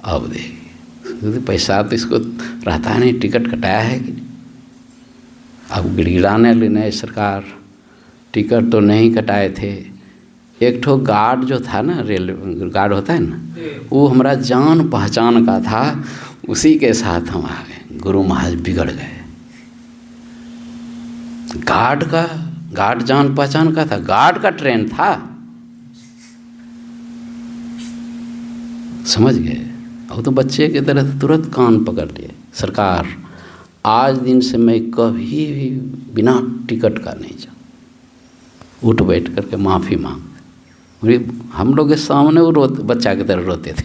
अब देखिए, पैसा तो इसको रहता नहीं, टिकट कटाया है कि नहीं? अब गिड़गिड़ाने लेने सरकार, टिकट तो नहीं कटाए थे। एक ठो गार्ड जो था ना, रेल गार्ड होता है ना, वो हमारा जान पहचान का था, उसी के साथ हम आ गए। गुरु महाराज बिगड़ गए। गार्ड जान पहचान का था, गार्ड का ट्रेन था, समझ गए? अब तो बच्चे की तरह तुरंत कान पकड़ लिए। सरकार, आज दिन से मैं कभी भी बिना टिकट का नहीं जाऊँ। उठ बैठ करके माफ़ी मांग। हम लोग के सामने वो बच्चा की तरह रोते थे,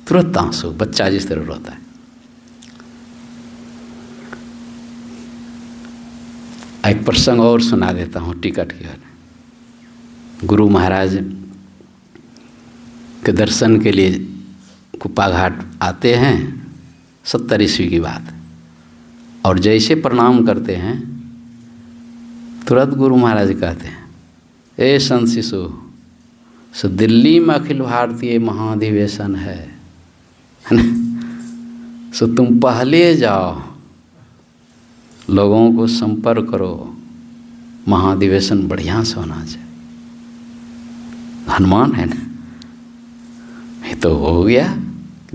तुरंत आंसू, बच्चा जिस तरह रोता है। एक प्रसंग और सुना देता हूँ टिकट के बारे में। गुरु महाराज के दर्शन के लिए कुप्पा घाट आते हैं, 70 ईस्वी की बात। और जैसे प्रणाम करते हैं तुरंत गुरु महाराज कहते हैं, ए संत शिशु, सो दिल्ली में अखिल भारतीय महाधिवेशन है ना, सो तुम पहले जाओ, लोगों को संपर्क करो, महाधिवेशन बढ़िया से होना चाहिए। हनुमान है ना, ये तो हो गया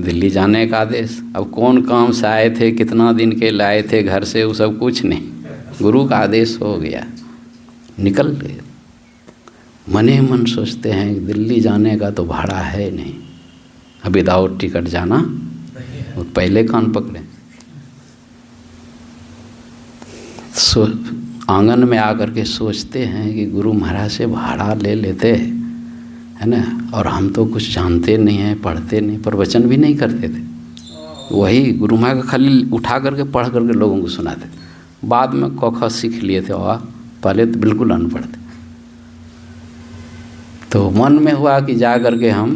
दिल्ली जाने का आदेश। अब कौन काम से आए थे, कितना दिन के लाए थे घर से, वो सब कुछ नहीं, गुरु का आदेश हो गया, निकल गए। मने मन सोचते हैं कि दिल्ली जाने का तो भाड़ा है नहीं, अब विदाउट टिकट जाना, वो पहले कान पकड़े। आंगन में आकर के सोचते हैं कि गुरु महाराज से भाड़ा ले लेते, है ना, और हम तो कुछ जानते नहीं हैं, पढ़ते नहीं, प्रवचन भी नहीं करते थे, वही गुरु महाराज का खाली उठा करके पढ़ करके लोगों को सुनाते। बाद में क ख सीख लिए थे, और पहले तो बिल्कुल अनपढ़ थे। तो मन में हुआ कि जा करके हम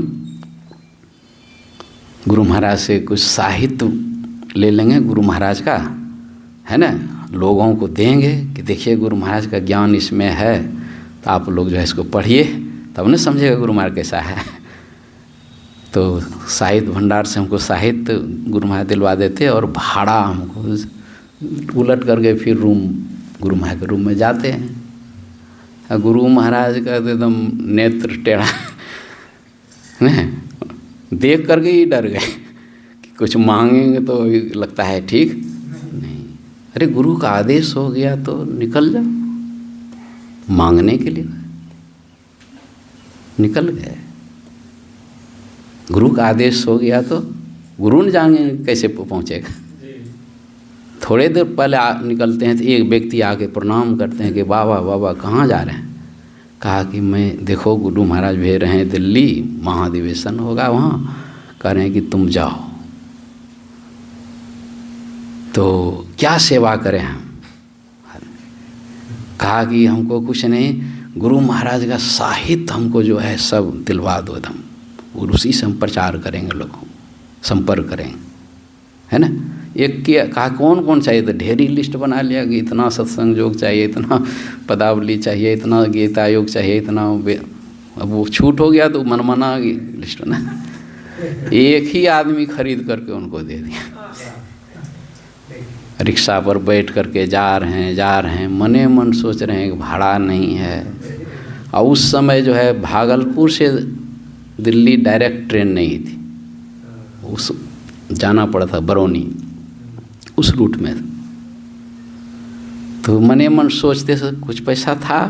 गुरु महाराज से कुछ साहित्य ले लेंगे गुरु महाराज का, है ना, लोगों को देंगे कि देखिए गुरु महाराज का ज्ञान इसमें है, तो आप लोग जो है इसको पढ़िए, तब न समझेगा गुरु महाराज कैसा है। तो साहित्य भंडार से हमको साहित्य गुरु महाराज दिलवा देते, और भाड़ा हमको उलट करके फिर रूम गुरु महाराज के रूम में जाते हैं। गुरु महाराज का एकदम नेत्र टेढ़ा न, देख करके ही डर गए कि कुछ मांगेंगे तो लगता है ठीक नहीं। अरे गुरु का आदेश हो गया तो निकल जाओ, मांगने के लिए निकल गए। गुरु का आदेश हो गया तो गुरु न जाने कैसे पहुँचेगा। थोड़े देर पहले निकलते हैं तो एक व्यक्ति आके प्रणाम करते हैं कि बाबा बाबा कहाँ जा रहे हैं। कहा कि मैं देखो गुरु महाराज भेज रहे हैं दिल्ली, महाधिवेशन होगा वहाँ, कह रहे हैं कि तुम जाओ, तो क्या सेवा करें हम। कहा कि हमको कुछ नहीं, गुरु महाराज का साहित्य हमको जो है सब दिलवा दो एकदम, और उसी से हम प्रचार करेंगे, लोगों संपर्क करेंगे, है ना। एक के कहा कौन कौन चाहिए, तो ढेरी लिस्ट बना लिया कि इतना सत्संग योग चाहिए, इतना पदावली चाहिए, इतना गीता योग चाहिए, इतना। अब वो छूट हो गया तो मनमाना लिस्ट ना, एक ही आदमी खरीद करके उनको दे दिया। रिक्शा पर बैठ करके जा रहे हैं, मने मन सोच रहे हैं कि भाड़ा नहीं है। और उस समय जो है भागलपुर से दिल्ली डायरेक्ट ट्रेन नहीं थी, उस जाना पड़ा था बरौनी, उस रूट में। तो मने मन सोचते से कुछ पैसा था,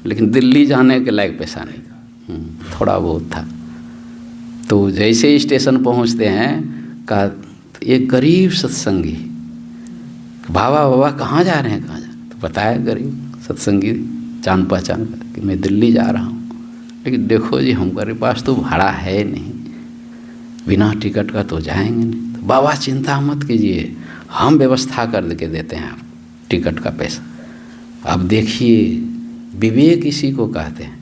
लेकिन दिल्ली जाने के लायक पैसा नहीं था, थोड़ा बहुत था। तो जैसे ही स्टेशन पहुंचते हैं, कहा एक गरीब सत्संगी, बाबा बाबा कहाँ जा रहे हैं, कहाँ जा, तो बताया गरीब सत्संगी जान पहचान कि मैं दिल्ली जा रहा हूँ, लेकिन देखो जी हमारे पास तो भाड़ा है नहीं, बिना टिकट का तो जाएंगे नहीं। तो बाबा चिंता मत कीजिए, हम व्यवस्था कर के देते हैं आप टिकट का पैसा। अब देखिए विवेक इसी को कहते हैं।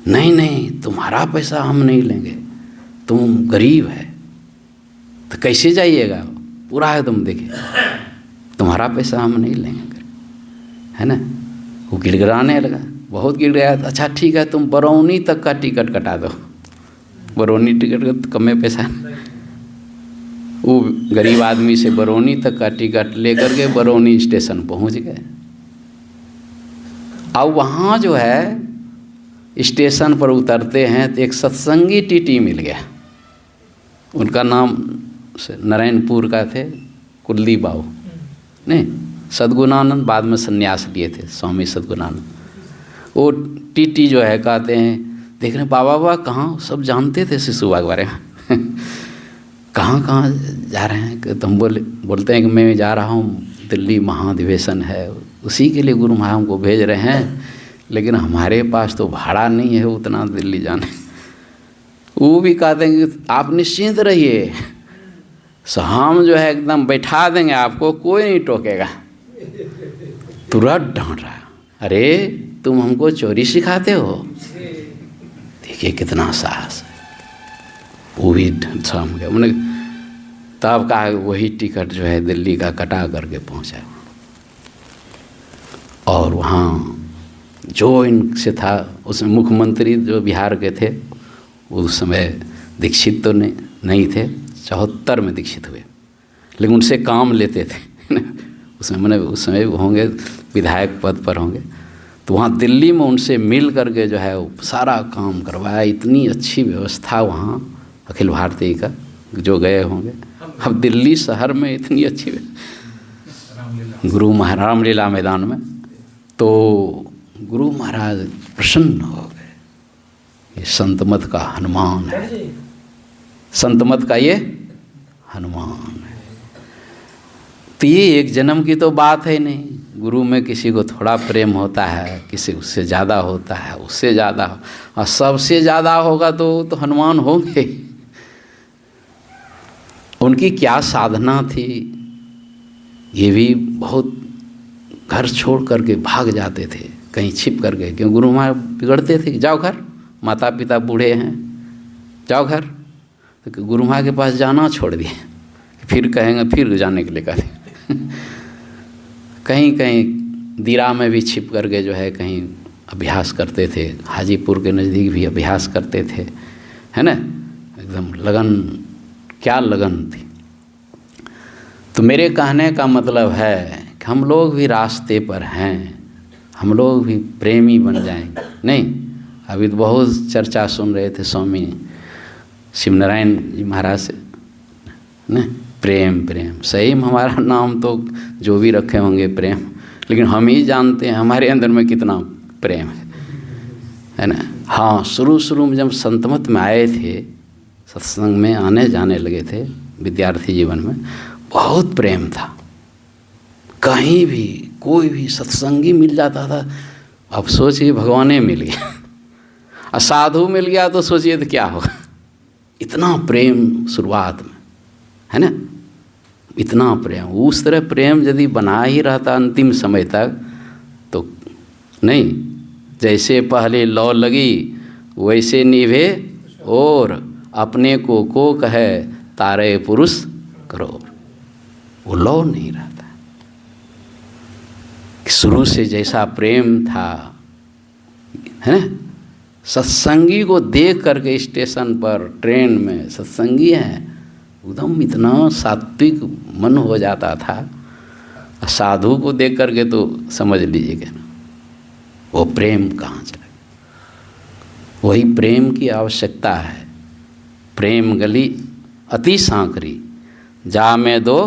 नहीं नहीं तुम्हारा पैसा हम नहीं लेंगे, तुम गरीब है तो कैसे जाइएगा, पूरा एकदम देखिए तुम्हारा पैसा हम नहीं लेंगे, है ना। वो गिड़गिड़ाने लगा, बहुत गिड़गिड़ाया। तो अच्छा ठीक है तुम बरौनी तक का टिकट कटा दो, बरौनी टिकट का तो कम पैसा। वो गरीब आदमी से बरौनी तक का टिकट लेकर के बरौनी स्टेशन पहुंच गए। अब वहाँ जो है स्टेशन पर उतरते हैं तो एक सत्संगी टीटी मिल गया, उनका नाम नारायणपुर का थे, कुलदीप बाबू नहीं, सद्गुणानंद बाद में संन्यास लिए थे, स्वामी सद्गुणानंद। वो टीटी जो है कहते हैं देख रहे बाबा बाबा कहाँ, सब जानते थे शिशुबा के बारे में कहाँ कहाँ जा रहे हैं। तो हम बोलते हैं कि मैं जा रहा हूँ दिल्ली, महाधिवेशन है, उसी के लिए गुरु महाराज हमको भेज रहे हैं, लेकिन हमारे पास तो भाड़ा नहीं है उतना दिल्ली जाने। वो भी कहते हैं कि आप निश्चिंत रहिए, सो हम जो है एकदम बैठा देंगे आपको, कोई नहीं टोकेगा। तुरंत डांट रहा, अरे तुम हमको चोरी सिखाते हो, देखिए कितना साहस है। वो भी थम गया, उन्हें तब कहा वही टिकट जो है दिल्ली का कटा करके पहुंचा, और वहाँ जो इनसे था उसमें मुख्यमंत्री जो बिहार के थे उस समय दीक्षित तो नहीं थे, 74 में दीक्षित हुए, लेकिन उनसे काम लेते थे उसमें मैंने उस समय होंगे विधायक पद पर होंगे, तो वहाँ दिल्ली में उनसे मिल करके जो है सारा काम करवाया। इतनी अच्छी व्यवस्था वहाँ अखिल भारतीय का, जो गए होंगे। अब दिल्ली शहर में इतनी अच्छी गुरु महाराज रामलीला मैदान में, तो गुरु महाराज प्रसन्न हो गए। ये संतमत का हनुमान है, संतमत का ये हनुमान है। तो ये एक जन्म की तो बात है नहीं। गुरु में किसी को थोड़ा प्रेम होता है, किसी उससे ज़्यादा होता है, उससे ज़्यादा, और सबसे ज़्यादा होगा तो हनुमान होंगे। उनकी क्या साधना थी, ये भी बहुत घर छोड़ करके भाग जाते थे, कहीं छिप करके, क्यों गुरु महाराज बिगड़ते थे। जाओ घर, माता पिता बूढ़े हैं, जाओ घर। तो गुरु महाराज के पास जाना छोड़ दिए, फिर कहेंगे फिर जाने के लिए कहें कहीं कहीं दीरा में भी छिप करके जो है कहीं अभ्यास करते थे, हाजीपुर के नज़दीक भी अभ्यास करते थे, है ना। एकदम लगन, क्या लगन थी। तो मेरे कहने का मतलब है कि हम लोग भी रास्ते पर हैं, हम लोग भी प्रेमी बन जाएंगे। नहीं, अभी तो बहुत चर्चा सुन रहे थे स्वामी शिवनारायण जी महाराज से न, प्रेम प्रेम। सही में हमारा नाम तो जो भी रखे होंगे प्रेम, लेकिन हम ही जानते हैं हमारे अंदर में कितना प्रेम है ना। हाँ, शुरू में जब संतमत में आए थे, सत्संग में आने जाने लगे थे, विद्यार्थी जीवन में बहुत प्रेम था। कहीं भी कोई भी सत्संगी मिल जाता था, अब सोचिए भगवाने मिल गया, और साधु मिल गया तो सोचिए तो क्या होगा। इतना प्रेम शुरुआत में, है ना, इतना प्रेम। उस तरह प्रेम यदि बना ही रहता अंतिम समय तक तो नहीं, जैसे पहले लौ लगी वैसे निभे, और अपने को कहे तारे पुरुष करो, वो लौ नहीं रहता। शुरू से जैसा प्रेम था, है ना, सत्संगी को देख करके स्टेशन पर ट्रेन में सत्संगी है, एकदम इतना सात्विक मन हो जाता था। साधु को देख करके तो समझ लीजिएगा ना वो प्रेम कहाँ चला। वही प्रेम की आवश्यकता है। प्रेम गली अति सांकरी, जा में दो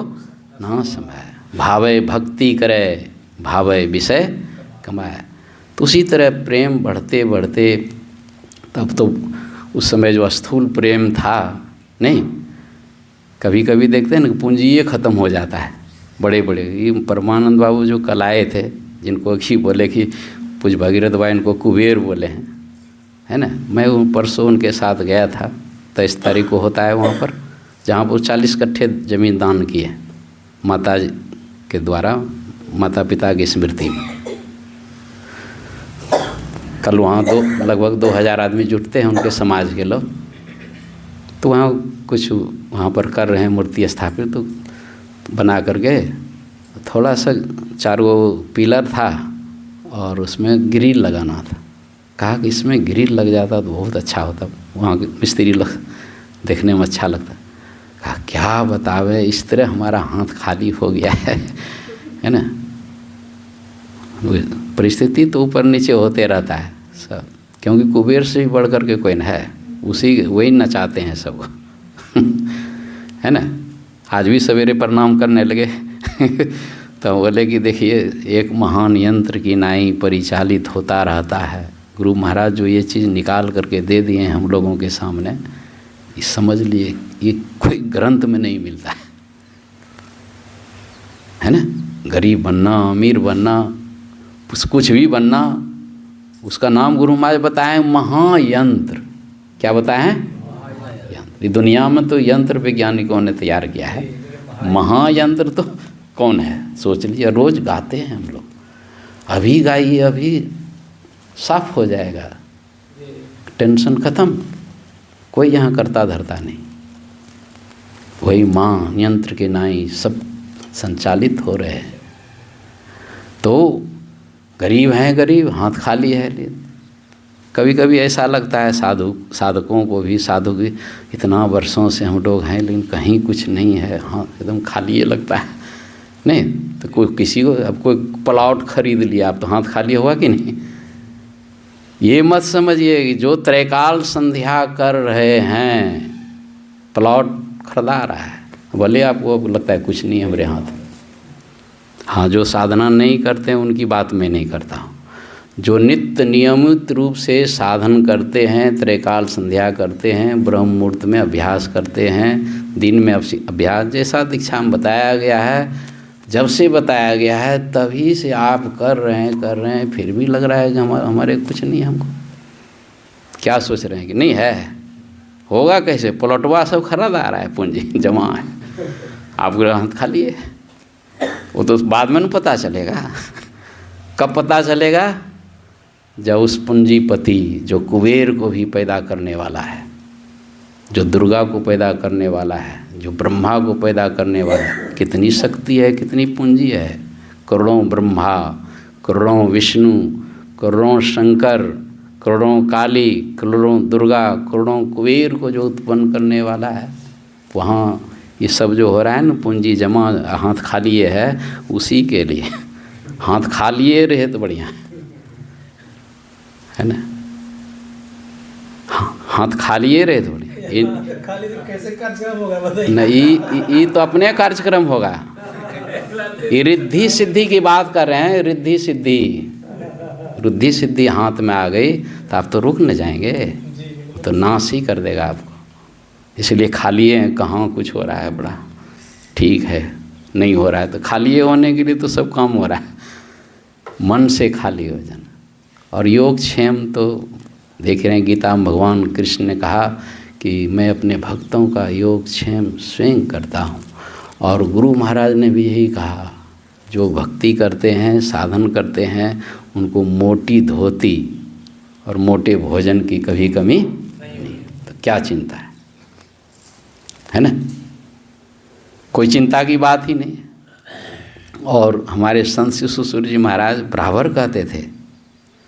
ना समय, भावे भक्ति करे, भावे विषय कमाए। तो उसी तरह प्रेम बढ़ते बढ़ते, तब तो उस समय जो स्थूल प्रेम था नहीं, कभी कभी देखते हैं ना पूंजी ख़त्म हो जाता है। बड़े बड़े ये परमानंद बाबू जो कल आए थे, जिनको कि बोले कि पूज भगीरथ भाई इनको कुबेर बोले हैं, है ना। मैं परसों उनके साथ गया था, 23 तारीख को होता है वहाँ पर, जहाँ पर 40 कट्ठे ज़मीन दान किए माता के द्वारा, माता पिता की स्मृति में। कल वहाँ लगभग 2000 आदमी जुटते हैं उनके समाज के लोग। तो वहाँ कुछ वहाँ पर कर रहे हैं मूर्ति स्थापित, तो बना कर गए। थोड़ा सा 4 पिलर था और उसमें ग्रिल लगाना था। कहा कि इसमें ग्रिल लग जाता तो बहुत अच्छा होता, वहाँ के मिस्त्री लोग देखने में अच्छा लगता। कहा क्या बतावे, इस तरह हमारा हाथ खाली हो गया है ना। परिस्थिति तो ऊपर नीचे होते रहता है सब, क्योंकि कुबेर से भी बढ़ कर के कोई न है, उसी वही नचाते हैं सब है ना। आज भी सवेरे प्रणाम करने लगे तो बोले कि देखिए एक महान यंत्र की नाई परिचालित होता रहता है। गुरु महाराज जो ये चीज़ निकाल करके दे दिए हैं हम लोगों के सामने, ये समझ लिए ये कोई ग्रंथ में नहीं मिलता है ना। गरीब बनना, अमीर बनना, कुछ भी बनना, उसका नाम गुरु महाराज बताएं महायंत्र। क्या बताएं? यंत्र। दुनिया में तो यंत्र वैज्ञानिकों ने तैयार किया है, महायंत्र तो कौन है सोच लीजिए। रोज गाते हैं हम लोग, अभी गाइए अभी साफ हो जाएगा, टेंशन खत्म, कोई यहाँ करता धरता नहीं। वही माँ यंत्र के नाई सब संचालित हो रहे हैं। तो गरीब हैं गरीब, हाथ खाली है। कभी कभी ऐसा लगता है साधकों को भी, साधु की इतना वर्षों से हम लोग हैं लेकिन कहीं कुछ नहीं है, हाथ एकदम खाली लगता है। नहीं तो कोई किसी को, अब कोई प्लॉट खरीद लिया आप तो हाथ खाली हुआ कि नहीं। ये मत समझिए कि जो त्रैकाल संध्या कर रहे हैं प्लॉट खरीदा रहा है, भले आपको लगता है कुछ नहीं है हमारे हाथ में। हाँ, जो साधना नहीं करते हैं उनकी बात मैं नहीं करता हूँ। जो नित्य नियमित रूप से साधन करते हैं, त्रैकाल संध्या करते हैं, ब्रह्म मुहूर्त में अभ्यास करते हैं, दिन में अभ्यास, जैसा दीक्षा में बताया गया है, जब से बताया गया है तभी से आप कर रहे हैं, फिर भी लग रहा है कि हमारे कुछ नहीं है। हमको क्या सोच रहे हैं कि नहीं है, होगा कैसे, प्लॉटवा सब खरीदा आ रहा है, पूंजी जमा है, आप हाथ खाली है। वो तो बाद में न पता चलेगा। कब पता चलेगा? जब उस पूंजीपति जो कुबेर को भी पैदा करने वाला है, जो दुर्गा को पैदा करने वाला है, जो ब्रह्मा को पैदा करने वाला है, कितनी शक्ति है, कितनी पूंजी है। करोड़ों ब्रह्मा, करोड़ों विष्णु, करोड़ों शंकर, करोड़ों काली, करोड़ों दुर्गा, करोड़ों कुबेर को जो उत्पन्न करने वाला है, वहाँ ये सब जो हो रहा है ना, पूंजी जमा, हाथ खाली है, उसी के लिए। हाथ खाली रहे तो बढ़िया है ना। हाथ खाली रहे तो बढ़िया। खाली तो कैसे कार्यक्रम होगा बताइए। नहीं, ये तो अपने कार्यक्रम होगा। ये रिद्धि सिद्धि की बात कर रहे हैं, रिद्धि सिद्धि हाथ में आ गई तो आप तो रुक न जाएंगे, तो नाश ही कर देगा आपको। इसलिए खाली है, कहाँ कुछ हो रहा है, बड़ा ठीक है, नहीं हो रहा है तो खाली होने के लिए तो सब काम हो रहा है। मन से खाली हो जाना। और योगक्षेम तो देख रहे हैं, गीता में भगवान कृष्ण ने कहा कि मैं अपने भक्तों का योगक्षेम स्वयं करता हूँ। और गुरु महाराज ने भी यही कहा, जो भक्ति करते हैं, साधन करते हैं, उनको मोटी धोती और मोटे भोजन की कभी कमी नहीं। तो क्या चिंता है ना, कोई चिंता की बात ही नहीं। और हमारे संत शिशुसूर जी महाराज बराबर कहते थे,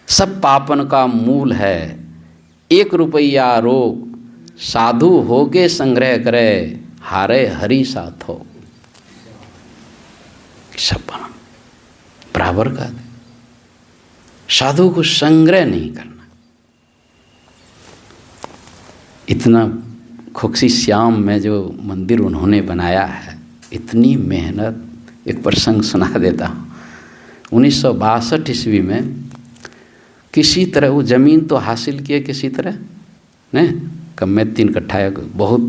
सब पापन का मूल है 1 रुपया रोग, साधु होके संग्रह करे, हारे हरि साथ हो। सब बराबर कहते, साधु को संग्रह नहीं करना। इतना खुक्सी श्याम में जो मंदिर उन्होंने बनाया है, इतनी मेहनत। एक प्रसंग सुना देता हूँ। 1962 ईस्वी में किसी तरह वो ज़मीन तो हासिल किए, किसी तरह नहीं, कम में 3 कट्ठा बहुत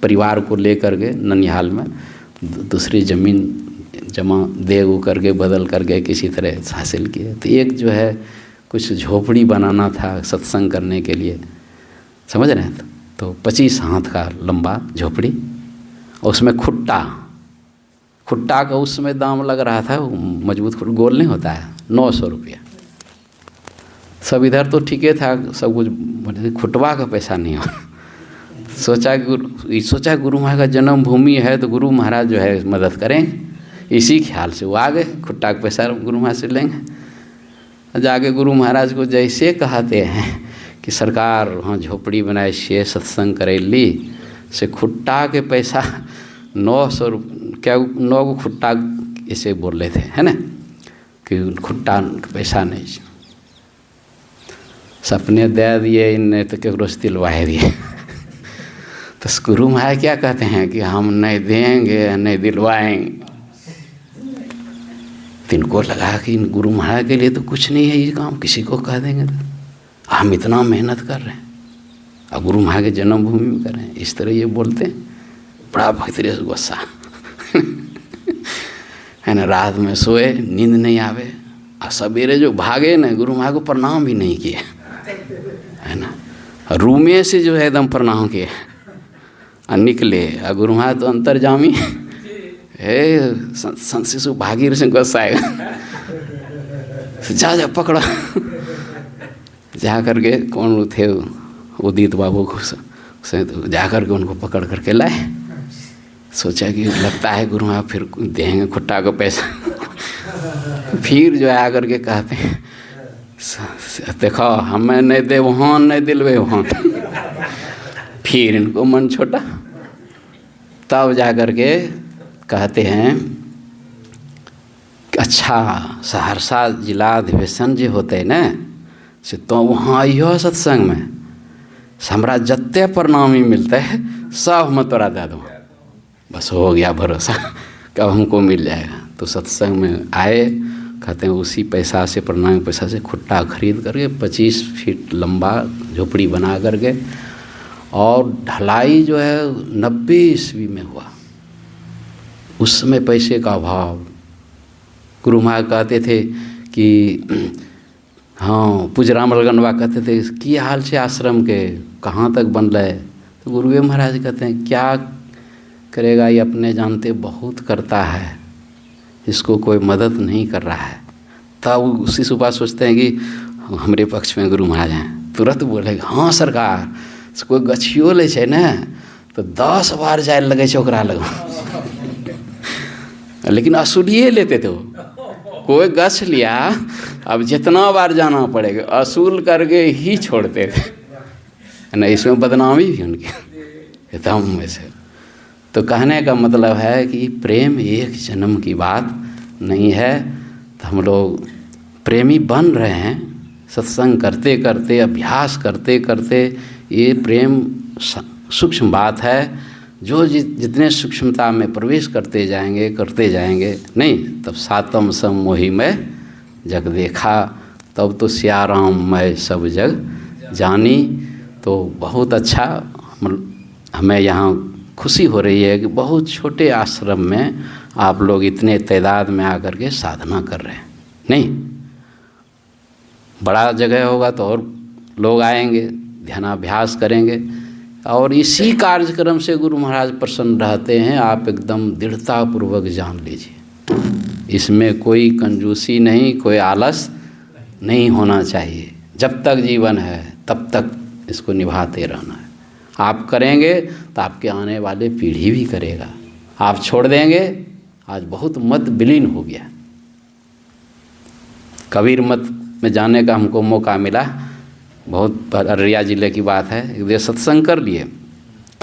परिवार को लेकर के ननिहाल में दूसरी ज़मीन जमा दे वो करके बदल करके किसी तरह हासिल किए। तो एक जो है कुछ झोपड़ी बनाना था सत्संग करने के लिए, समझ रहे हैं। तो 25 हाथ का लंबा झोपड़ी, और उसमें खुट्टा का उस समय दाम लग रहा था, मजबूत गोल नहीं होता है, 900 रुपया। सब इधर तो ठीक था सब कुछ, खुटवा का पैसा नहीं हो। सोचा गुरु महाराज का जन्म भूमि है तो गुरु महाराज जो है मदद करें, इसी ख्याल से वो आ गए। खुट्टा का पैसा गुरु महाराज से लेंगे। जाके गुरु महाराज को जैसे कहते हैं कि सरकार वहाँ झोपड़ी बनाए से सत्संग करेली, से खुट्टा के पैसा 900 क्या 9 को खुट्टा ऐसे बोल रहे थे, है ना, कि खुट्टा पैसा नहीं। सपने दे दिए इनने तो केकरो से दिलवाए दिए। तो गुरु महाराज क्या कहते हैं कि हम नहीं देंगे, नहीं दिलवाएंगे। इनको लगा कि इन गुरु महाराज के लिए तो कुछ नहीं है ये काम, किसी को कह देंगे तो हम इतना मेहनत कर रहे हैं और गुरु महाराज के जन्मभूमि में कर रहे हैं, इस तरह ये बोलते हैं। बड़ा भक्ति से गुस्सा है ना। रात में सोए, नींद नहीं आवे, और सवेरे जो भागे ना, गुरु महाराज को प्रणाम भी नहीं किए, है ना। रूमे से जो है एकदम प्रणाम किए और निकले। और गुरु महाराज तो अंतर्जामी है, संत शिशु भागीर से गुस्सा आएगा, जा पकड़ो। जा करके कौन थे उदित बाबू को, जा करके उनको पकड़ करके लाए। सोचा कि लगता है गुरु महाराज फिर देंगे खुट्टा को पैसा। फिर जो है आकर के कहते हैं देखो हमें नहीं दे वहाँ नहीं दिलवे वहाँ। फिर इनको मन छोटा, तब जा कर के कहते हैं अच्छा सहरसा जिला अधिवेशन जो होते हैं ना से तो वहाँ आइयो सत्संग में, हमरा जत्ते प्रणामी मिलते है सब मैं तोरा दे दूँ। बस हो गया भरोसा, कब हमको मिल जाएगा। तो सत्संग में आए, कहते हैं उसी पैसा से, प्रणामी पैसा से खुट्टा खरीद करके 25 फीट लंबा झोपड़ी बना करके, और ढलाई जो है 90 ईस्वी में हुआ। उस समय पैसे का अभाव। गुरु महाराज कहते थे कि हाँ, पूजराम लगनवा कहते थे की हाल से आश्रम के, कहाँ तक बन रहे। तो गुरुदेव महाराज कहते हैं क्या करेगा, ये अपने जानते बहुत करता है, इसको कोई मदद नहीं कर रहा है। तब उसी सुबह सोचते हैं कि हमारे पक्ष में गुरु महाराज हैं, तुरंत बोलेगा हाँ सरकार, कोई गछियो ले छै ने तो 10 बार जाए लगे छै ओकरा लग। लेकिन असूलिए लेते थे वो, कोई गछ लिया अब जितना बार जाना पड़ेगा असूल करके ही छोड़ते थे। नहीं इसमें बदनामी भी उनकी एकदम में से। तो कहने का मतलब है कि प्रेम एक जन्म की बात नहीं है। तो हम लोग प्रेमी बन रहे हैं, सत्संग करते करते, अभ्यास करते करते। ये प्रेम सूक्ष्म बात है, जो जितने सूक्ष्मता में प्रवेश करते जाएंगे नहीं, तब सातम सम मोहि में जग देखा, तब तो सिया राम मैं सब जग जानी। तो बहुत अच्छा हमें यहाँ खुशी हो रही है कि बहुत छोटे आश्रम में आप लोग इतने तादाद में आकर के साधना कर रहे हैं। नहीं, बड़ा जगह होगा तो और लोग आएंगे, ध्यानाभ्यास करेंगे, और इसी कार्यक्रम से गुरु महाराज प्रसन्न रहते हैं। आप एकदम दृढ़तापूर्वक जान लीजिए, इसमें कोई कंजूसी नहीं, कोई आलस नहीं होना चाहिए। जब तक जीवन है तब तक इसको निभाते रहना है। आप करेंगे तो आपके आने वाले पीढ़ी भी करेगा। आप छोड़ देंगे, आज बहुत मत विलीन हो गया। कबीर मत में जाने का हमको मौका मिला, बहुत अररिया जिले की बात है। एक देर सत्संग कर लिए,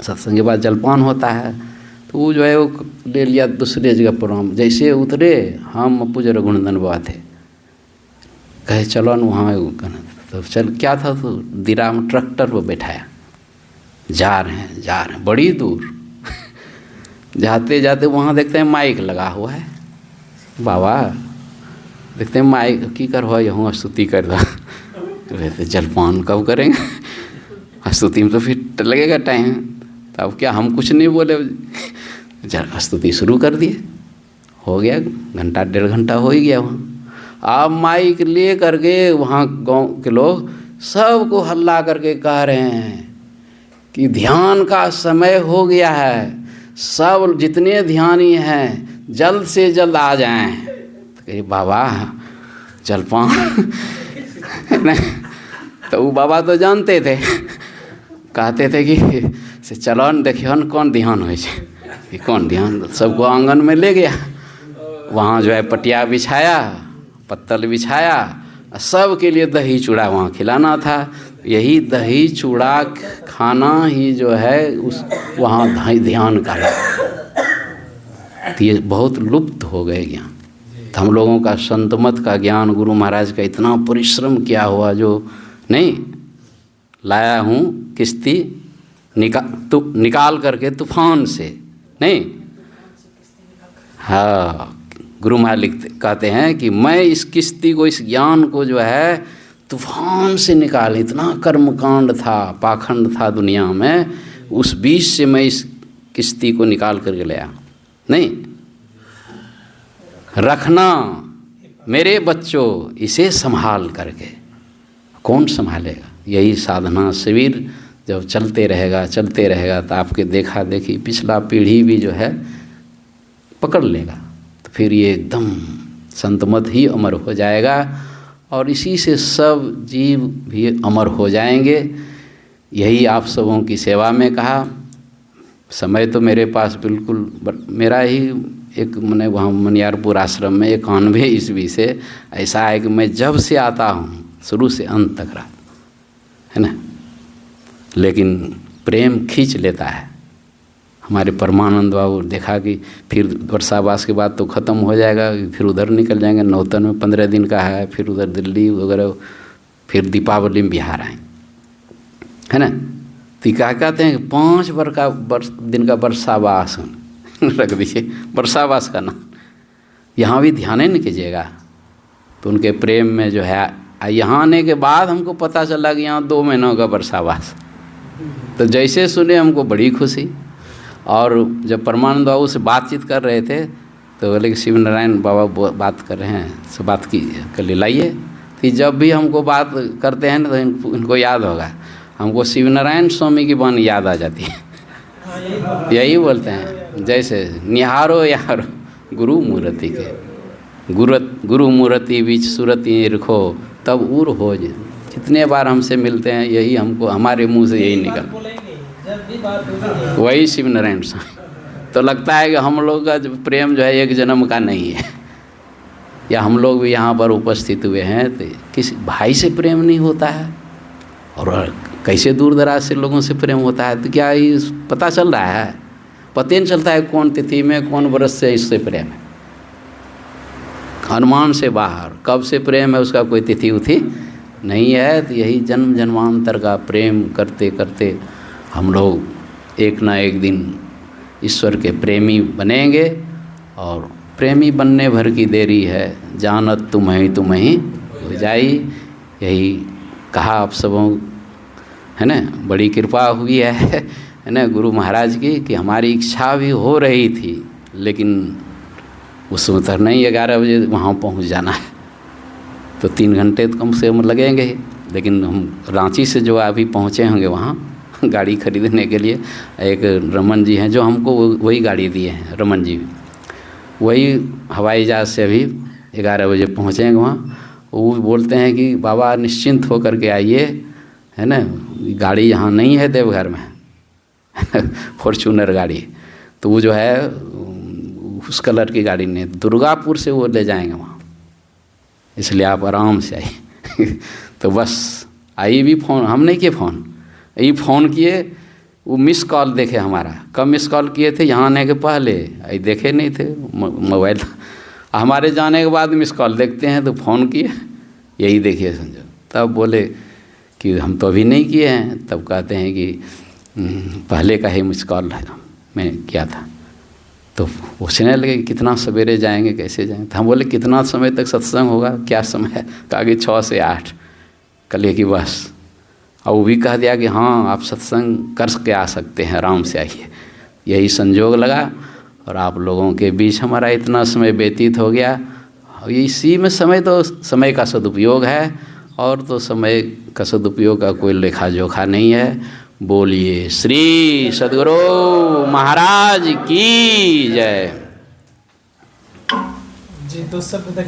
सत्संग के बाद जलपान होता है, तो वो जो है वो ले लिया दूसरे जगह प्रोग्राम। जैसे उतरे हम पूज्य रघुनंदन बाबा थे, कहे चलो न वहाँ। तो चल क्या था, तो दिरा में ट्रैक्टर पर बैठाया, जा रहे हैं बड़ी दूर। जाते जाते वहाँ देखते हैं माइक लगा हुआ है। बाबा देखते हैं माइक की करवा, यहाँ स्तुति कर दो। वैसे जलपान कब करेंगे, स्तुति में तो फिर लगेगा टाइम। तो अब क्या, हम कुछ नहीं बोले, स्तुति शुरू कर दिए। हो गया घंटा 1.5 घंटा हो ही गया वहाँ। अब माइक ले करके वहाँ गांव के लोग सबको हल्ला करके कह रहे हैं कि ध्यान का समय हो गया है, सब जितने ध्यानी हैं जल्द से जल्द आ जाएं। तो कही बाबा जलपान तो वो बाबा तो जानते थे, कहते थे कि से चलो न देखियो न कौन ध्यान हो, कौन ध्यान। सबको आंगन में ले गया, वहाँ जो है पटिया बिछाया, पत्तल बिछाया, सब के लिए दही चूड़ा वहाँ खिलाना था। यही दही चूड़ा खाना ही जो है उस वहाँ ध्यान का है। तो ये बहुत लुप्त हो गए ज्ञान। तो हम लोगों का संतमत का ज्ञान, गुरु महाराज का इतना परिश्रम किया हुआ, जो नहीं लाया हूँ किश्ती निकाल करके तूफान से, नहीं। हाँ, गुरु महाराज कहते हैं कि मैं इस किश्ती को, इस ज्ञान को जो है तूफान से निकाल। इतना कर्मकांड था, पाखंड था दुनिया में, उस बीच से मैं इस किश्ती को निकाल करके लाया। नहीं, रखना मेरे बच्चों इसे संभाल करके। कौन संभालेगा? यही साधना शिविर जब चलते रहेगा तो आपके देखा देखी पिछला पीढ़ी भी जो है पकड़ लेगा। तो फिर ये एकदम संतमत ही अमर हो जाएगा, और इसी से सब जीव भी अमर हो जाएंगे। यही आप सबों की सेवा में कहा। समय तो मेरे पास बिल्कुल मेरा ही एक मैंने वहाँ मनियारपुर आश्रम में 91 ईस्वी से ऐसा है कि मैं जब से आता हूँ शुरू से अंत तक रहा है ना, लेकिन प्रेम खींच लेता है। हमारे परमानंद बाबू देखा कि फिर वर्षावास के बाद तो ख़त्म हो जाएगा, फिर उधर निकल जाएंगे, नौतन में 15 दिन का है, फिर उधर दिल्ली वगैरह, फिर दीपावली में बिहार आएंगे, है ना। तो क्या कहते हैं कि 5 दिन का वर्षावास रख दीजिए, वर्षावास का नाम। यहाँ भी ध्यान नहीं कीजिएगा। तो उनके प्रेम में जो है, यहाँ आने के बाद हमको पता चला कि यहाँ 2 महीनों का वर्षावास। तो जैसे सुने हमको बड़ी खुशी। और जब परमानंद बाबू से बातचीत कर रहे थे तो बोले कि शिव नारायण बाबा बात कर रहे हैं, सो बात की कर ले लाइए। तो जब भी हमको बात करते हैं ना तो इनको याद होगा, हमको शिव नारायण स्वामी की वाणी याद आ जाती है। यही बोलते हैं, जैसे निहारो यारो गुरु मूर्ति के, गुरु मूर्ति बीच सूरति रखो तब उर हो। जितने बार हमसे मिलते हैं यही हमको, हमारे मुंह से यही निकल, वही शिव नारायण स्वामी। तो लगता है कि हम लोग का प्रेम जो है एक जन्म का नहीं है, या हम लोग भी यहाँ पर उपस्थित हुए हैं तो किसी भाई से प्रेम नहीं होता है, और कैसे दूर दराज से लोगों से प्रेम होता है। तो क्या ये पता चल रहा है? पता नहीं चलता है कौन तिथि में कौन वर्ष से इससे प्रेम है। अनुमान से बाहर कब से प्रेम है उसका कोई तिथि उथि नहीं है। तो यही जन्म जन्मांतर का प्रेम करते करते हम लोग एक ना एक दिन ईश्वर के प्रेमी बनेंगे। और प्रेमी बनने भर की देरी है, जानत तुम ही हो जाई। यही कहा आप सबों, है ना, बड़ी कृपा हुई है ना गुरु महाराज की, कि हमारी इच्छा भी हो रही थी, लेकिन उस उतर नहीं 11 बजे वहाँ पहुँच जाना है, तो 3 घंटे तो कम से कम लगेंगे ही। लेकिन हम रांची से जो अभी पहुँचे होंगे वहाँ गाड़ी खरीदने के लिए, एक रमन जी हैं जो हमको वही गाड़ी दिए हैं, रमन जी वही हवाई जहाज़ से अभी 11 बजे पहुँचेंगे वहाँ। वो बोलते हैं कि बाबा निश्चिंत होकर के आइए, है ना, गाड़ी यहाँ नहीं है देवघर में फॉर्चूनर गाड़ी, तो वो जो है उस कलर की गाड़ी नहीं, दुर्गापुर से वो ले जाएंगे वहाँ, इसलिए आप आराम से आइए तो बस आई भी फ़ोन हम नहीं किए, फ़ोन ये फ़ोन किए, वो मिस कॉल देखे हमारा। कब मिस कॉल किए थे? यहाँ आने के पहले आई देखे नहीं थे मोबाइल, हमारे जाने के बाद मिस कॉल देखते हैं तो फ़ोन किए, यही देखिए समझो। तब बोले कि हम तो अभी नहीं किए हैं। तब कहते हैं कि पहले का ही मिस कॉल मैं किया था। तो पूछने लगे कितना सवेरे जाएंगे, कैसे जाएंगे। तो हम बोले कितना समय तक सत्संग होगा, क्या समय है? कहा कि 6 से 8। कल की बस। और वो भी कह दिया कि हाँ आप सत्संग कर के आ सकते हैं, आराम से आइए। यही संजोग लगा और आप लोगों के बीच हमारा इतना समय व्यतीत हो गया। और इसी में समय तो समय का सदुपयोग है, और तो समय का सदुपयोग का कोई लेखा जोखा नहीं है। बोलिए श्री सद्गुरु महाराज की जय। जी 2 शब्द